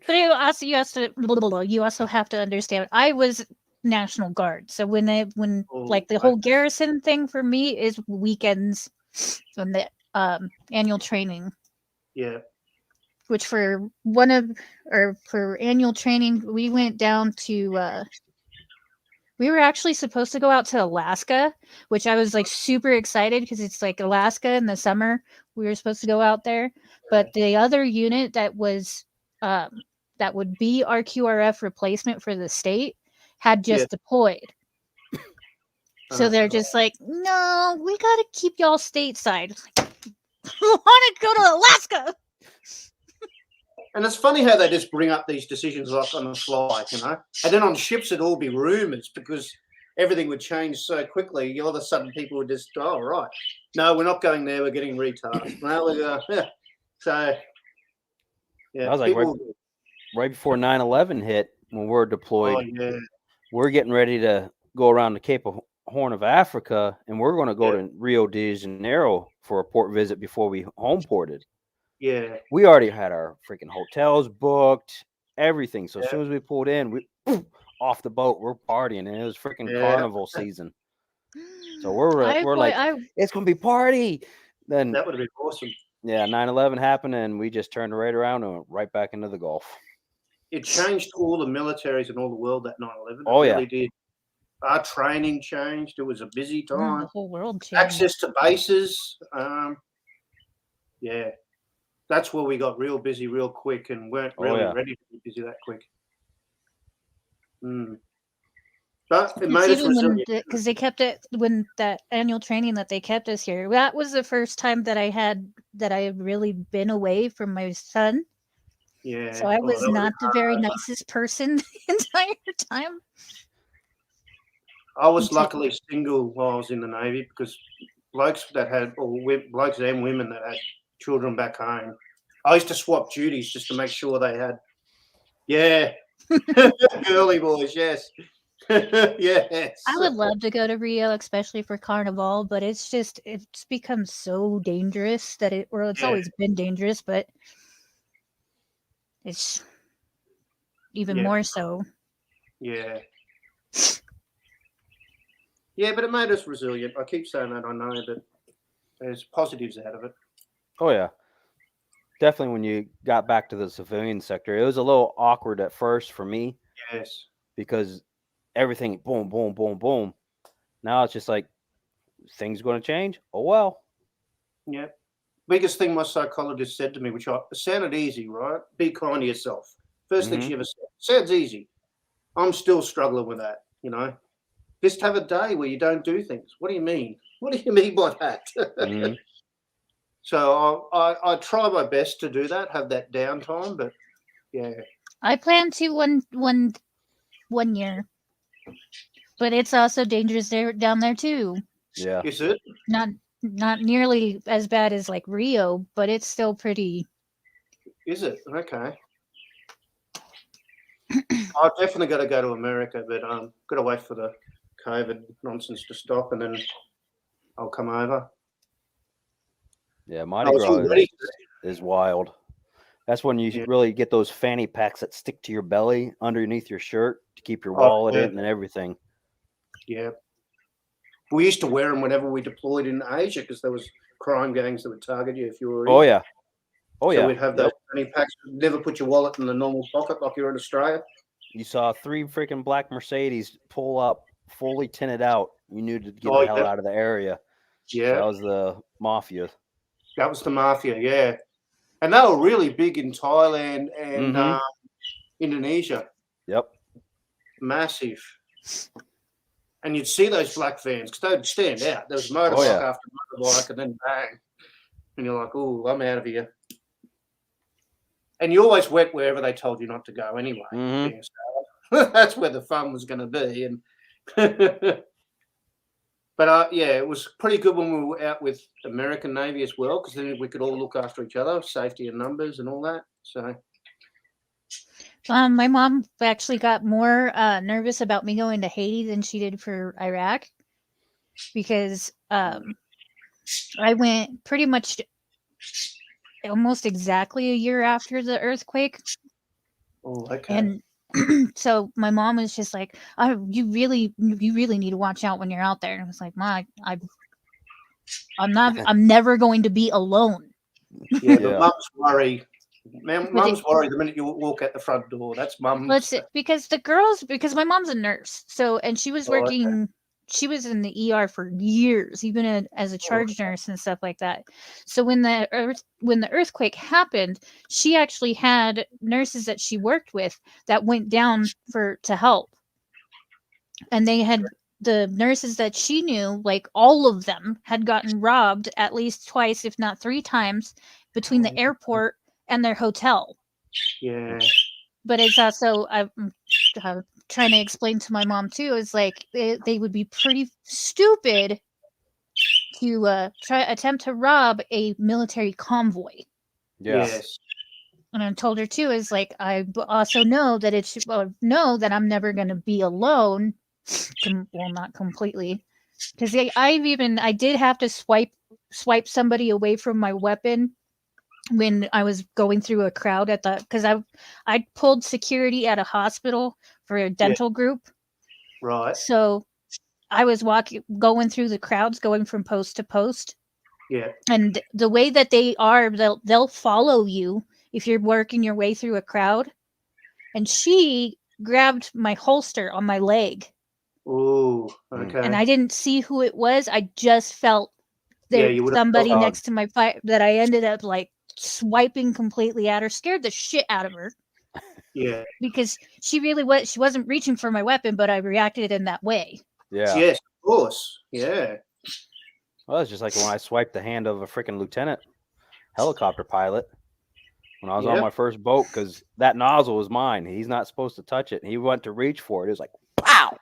But you also have to understand. I was National Guard, so when Oh, like the whole garrison thing for me is weekends on the annual training. Yeah. Which for annual training, we went down to. We were actually supposed to go out to Alaska, which I was like super excited because it's like Alaska in the summer. We were supposed to go out there, but the other unit that was that would be our QRF replacement for the state had just deployed. So they're just like, no, we got to keep y'all stateside. It's like, I want to go to Alaska. And it's funny how they just bring up these decisions like on the fly, you know? And then on ships, it'd all be rumours because everything would change so quickly. All of a sudden, people would just, oh, right. No, we're not going there. We're getting retasked. No, we're going, yeah. So, yeah. That was like right before 9/11 hit when we were deployed. Oh, yeah. We're getting ready to go around the Cape of Horn of Africa, and we're going to go to Rio de Janeiro for a port visit before we home ported. Yeah. We already had our freaking hotels booked, everything. So as soon as we pulled in, we off the boat, we're partying, and it was freaking carnival season. So we're like, it's gonna be party. Then that would have been awesome. Yeah, 9/11 happened, and we just turned right around and went right back into the Gulf. It changed all the militaries and all the world that 9/11. Oh, it really did. Our training changed. It was a busy time. The whole world changed. Access to bases. Yeah. That's where we got real busy real quick and weren't really ready to be busy that quick. But it made us resilient. Because they kept it when that annual training that they kept us here. That was the first time that I had really been away from my son. Yeah. So I was not the very nicest person the entire time. I was luckily single while I was in the Navy because blokes and women that had children back home, I used to swap duties just to make sure they had, girly boys, yes. Yes. I would love to go to Rio, especially for Carnival, but it's become so dangerous that it's always been dangerous, but it's even more so. Yeah. Yeah, but it made us resilient. I keep saying that, I know, but there's positives out of it. Oh, yeah. Definitely when you got back to the civilian sector, it was a little awkward at first for me. Yes. Because everything, boom, boom, boom, boom. Now it's just like, things going to change? Oh, well. Yeah. Biggest thing my psychologist said to me, which sounded easy, right? Be kind to yourself. First thing she ever said. Sounds easy. I'm still struggling with that, you know. Just have a day where you don't do things. What do you mean? What do you mean by that? So I try my best to do that, have that downtime, but yeah. I plan to one year, but it's also dangerous down there too. Yeah. Is it? Not nearly as bad as like Rio, but it's still pretty. Is it? Okay. I've definitely got to go to America, but got to wait for the COVID nonsense to stop, and then I'll come over. Yeah, Mardi Gras is wild. That's when you really get those fanny packs that stick to your belly underneath your shirt to keep your wallet in and everything. Yeah. We used to wear them whenever we deployed in Asia because there was crime gangs that would target you if you were. Oh yeah. Oh So yeah. we'd have those fanny packs. Never put your wallet in the normal pocket like you're in Australia. You saw 3 freaking black Mercedes pull up, fully tinted out. You knew to get Oh, the hell yeah. out of the area. So Yeah, that was the mafia. that was the mafia. Yeah, and they were really big in Thailand and Mhm. Indonesia. Yep. Massive. And you'd see those black vans because they'd stand out. There was motorbike yeah. after motorbike, and then bang, and you're like, "Oh, I'm out of here." And you always went wherever they told you not to go anyway. Mhm. being a sailor. That's where the fun was going to be. And but yeah, it was pretty good when we were out with American Navy as well, because then we could all look after each other, safety in numbers and all that. So My mom actually got more nervous about me going to Haiti than she did for Iraq, because I went pretty much almost exactly a year after the earthquake, oh, okay. and so my mom was just like, "Oh, you really need to watch out when you're out there." And I was like, "Ma, I'm never going to be alone." Yeah, but Yeah. mum's worry. Mum's worried the minute you walk out the front door. That's mum's. Let's because my mom's a nurse, so, and she was Oh, okay. working. She was in the ER for years, even as a charge nurse and stuff like that. So when the earthquake happened, she actually had nurses that she worked with that went down to help, and they had the nurses that she knew, like all of them, had gotten robbed at least twice, if not 3 times, between the airport and their hotel. Yeah. But it's also, I'm trying to explain to my mom too, is like they would be pretty stupid to attempt to rob a military convoy. Yeah. Yes. And I told her too, is like, I also know that know that I'm never going to be alone. Well, not completely, because I did have to swipe somebody away from my weapon when I was going through a crowd because I pulled security at a hospital for a dental group. Right. So I was going through the crowds, going from post to post. Yeah. And the way that they are, they'll follow you if you're working your way through a crowd. And she grabbed my holster on my leg. Oh, okay. And I didn't see who it was. I just felt there somebody next to my fight that I ended up like swiping completely at her, scared the shit out of her. Yeah. Because she wasn't reaching for my weapon, but I reacted in that way. Yeah. Yes, of course. Yeah. Well, it's just like when I swiped the hand of a freaking lieutenant helicopter pilot when I was on my first boat, because that nozzle was mine. He's not supposed to touch it. And he went to reach for it. It was like, pow!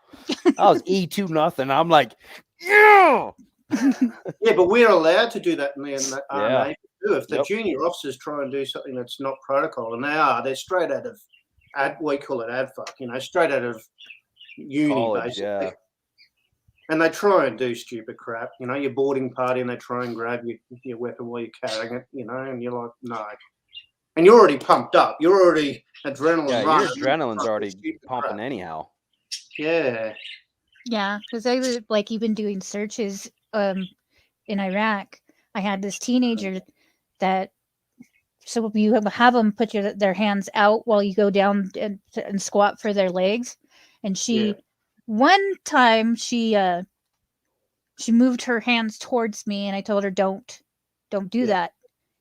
I was E2 nothing. I'm like, yeah! Yeah, but we're allowed to do that in the Navy too. If the Yep. junior officers try and do something that's not protocol, and they're straight out of, we call it ADFUC, straight out of uni, College, basically. yeah. And they try and do stupid crap, your boarding party, and they try and grab your weapon while you're carrying it, and you're like, no. And you're already pumped up. You're already adrenaline running. Your adrenaline's already pumping anyhow. Yeah. Yeah, because I was like even doing searches in Iraq. I had this teenager that, so you have them put their hands out while you go down and squat for their legs, and one time she moved her hands towards me, and I told her don't do that.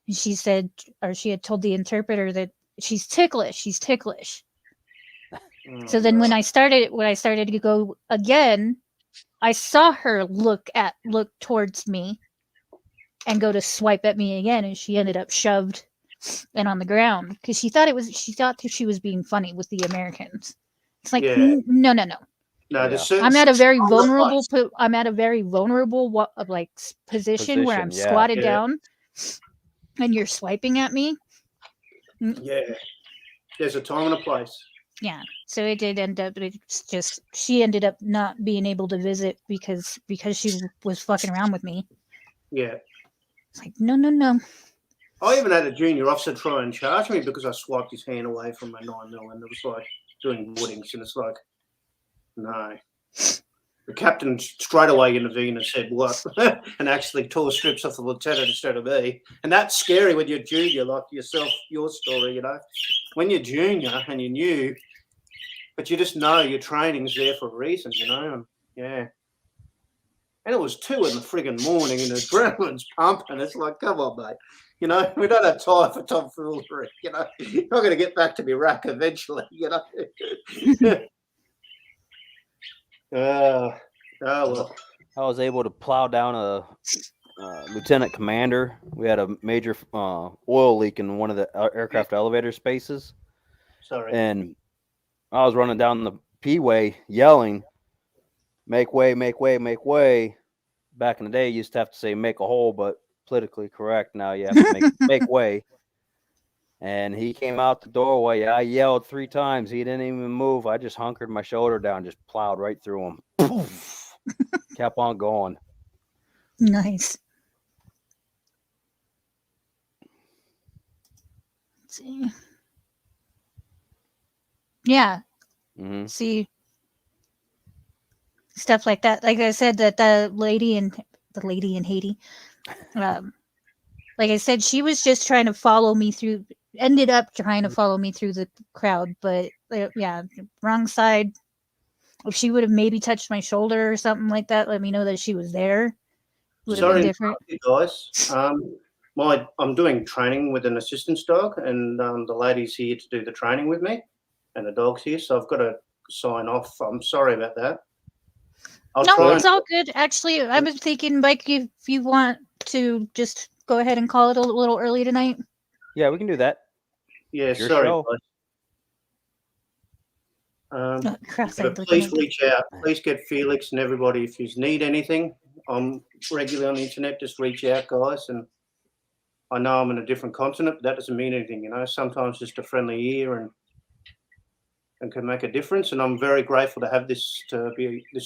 And she said, or she had told the interpreter that she's ticklish. So then when I started to go again, I saw her look towards me and go to swipe at me again, and she ended up shoved and on the ground because she thought she was being funny with the Americans. It's like, no. No, I'm at a very vulnerable position where I'm squatted down, and you're swiping at me. Yeah, there's a time and a place. Yeah, so it did end up. It's just she ended up not being able to visit because she was fucking around with me. Yeah, it's like no. I even had a junior officer try and charge me because I swiped his hand away from my 9mm, and it was like doing woodings, and it's like, no. The captain straight away intervened and said, "What?" and actually tore strips off the lieutenant instead of me. And that's scary when you're junior, like yourself, your story, you know. When you're junior and you're new, but you just know your training's there for a reason, you know. And, yeah. And it was 2 in the friggin' morning and the adrenaline's pumping. It's like, come on, mate. You know, we don't have time for tomfoolery, you know. You're not going to get back to me rack eventually, you know. Oh, well. I was able to plow down a lieutenant commander. We had a major oil leak in one of the aircraft elevator spaces. Sorry. And I was running down the P-way yelling, "Make way, make way, make way." Back in the day, you used to have to say "make a hole," but politically correct now you have to make way. And he came out the doorway. I yelled 3 times. He didn't even move. I just hunkered my shoulder down, just plowed right through him. Poof. Kept on going. Nice. Let's see. Yeah. Mm-hmm. See, stuff like that. Like I said, that the lady in Haiti, like I said, she was just trying to follow me through. Ended up trying to follow me through the crowd, but yeah, wrong side. If she would have maybe touched my shoulder or something like that, let me know that she was there. Would have been Sorry, different. you guys. I'm doing training with an assistance dog, and the lady's here to do the training with me, and the dog's here, so I've got to sign off. I'm sorry about that. No, it's all good. Actually, I was thinking, Mike, if you want to just go ahead and call it a little early tonight. Yeah, we can do that. Yeah, Your sorry, show. guys. But please reach out. Please get Felix and everybody if you need anything. I'm regularly on the internet. Just reach out, guys. And I know I'm in a different continent, but that doesn't mean anything, you know. Sometimes just a friendly ear and can make a difference. And I'm very grateful to have this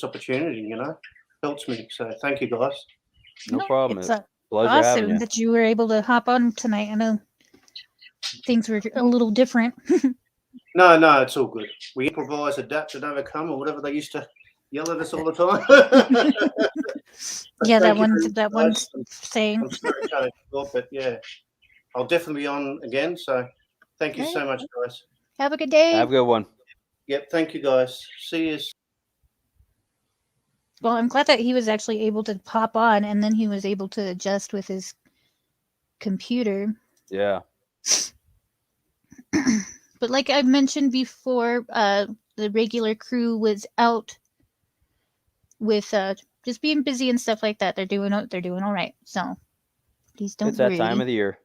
opportunity, you know. Helps me. So thank you, guys. No problem. It's Pleasure having awesome you. that you were able to hop on tonight. I know things were a little different. No, it's all good. We improvise, adapt, and overcome, or whatever they used to yell at us all the time. Yeah, that one guys. saying. I'm sorry, I can't talk, but yeah, I'll definitely be on again. So thank you so much, guys. Have a good day. Have a good one. Yep, thank you, guys. See you. Well, I'm glad that he was actually able to pop on, and then he was able to adjust with his computer. Yeah. But like I mentioned before, the regular crew was out with just being busy and stuff like that. They're doing all right. So please don't It's that worry. time of the year.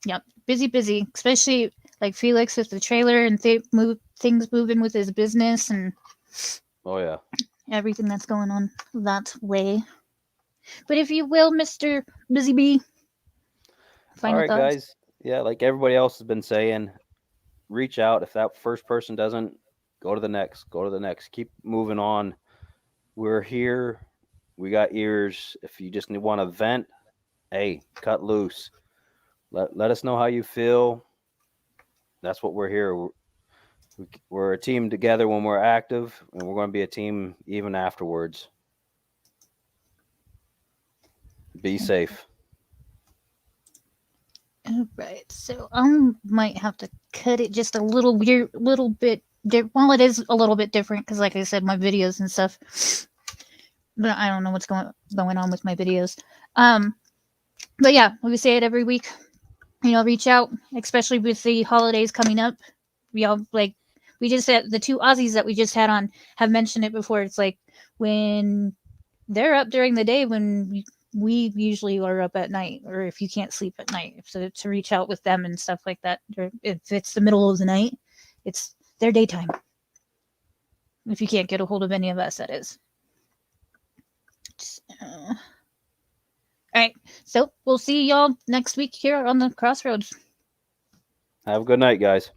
Yep, busy, especially like Felix with the trailer and things moving with his business and Oh yeah. everything that's going on that way. But if you will, Mr. Busy Bee, All right, guys. Yeah, like everybody else has been saying, reach out. If that first person doesn't, go to the next. Go to the next. Keep moving on. We're here. We got ears. If you just want to vent, hey, cut loose. Let us know how you feel. That's what we're here. We're a team together when we're active, and we're going to be a team even afterwards. Be safe. All right, so I might have to cut it just a little bit. Well, it is a little bit different because, like I said, my videos and stuff. But I don't know what's going on with my videos. But yeah, we say it every week. You know, reach out, especially with the holidays coming up. We just said the 2 Aussies that we just had on have mentioned it before. It's like when they're up during the day when we usually are up at night, or if you can't sleep at night, so to reach out with them and stuff like that. Or if it's the middle of the night, it's their daytime. If you can't get a hold of any of us, that is. All right, so we'll see y'all next week here on the Crossroads. Have a good night, guys.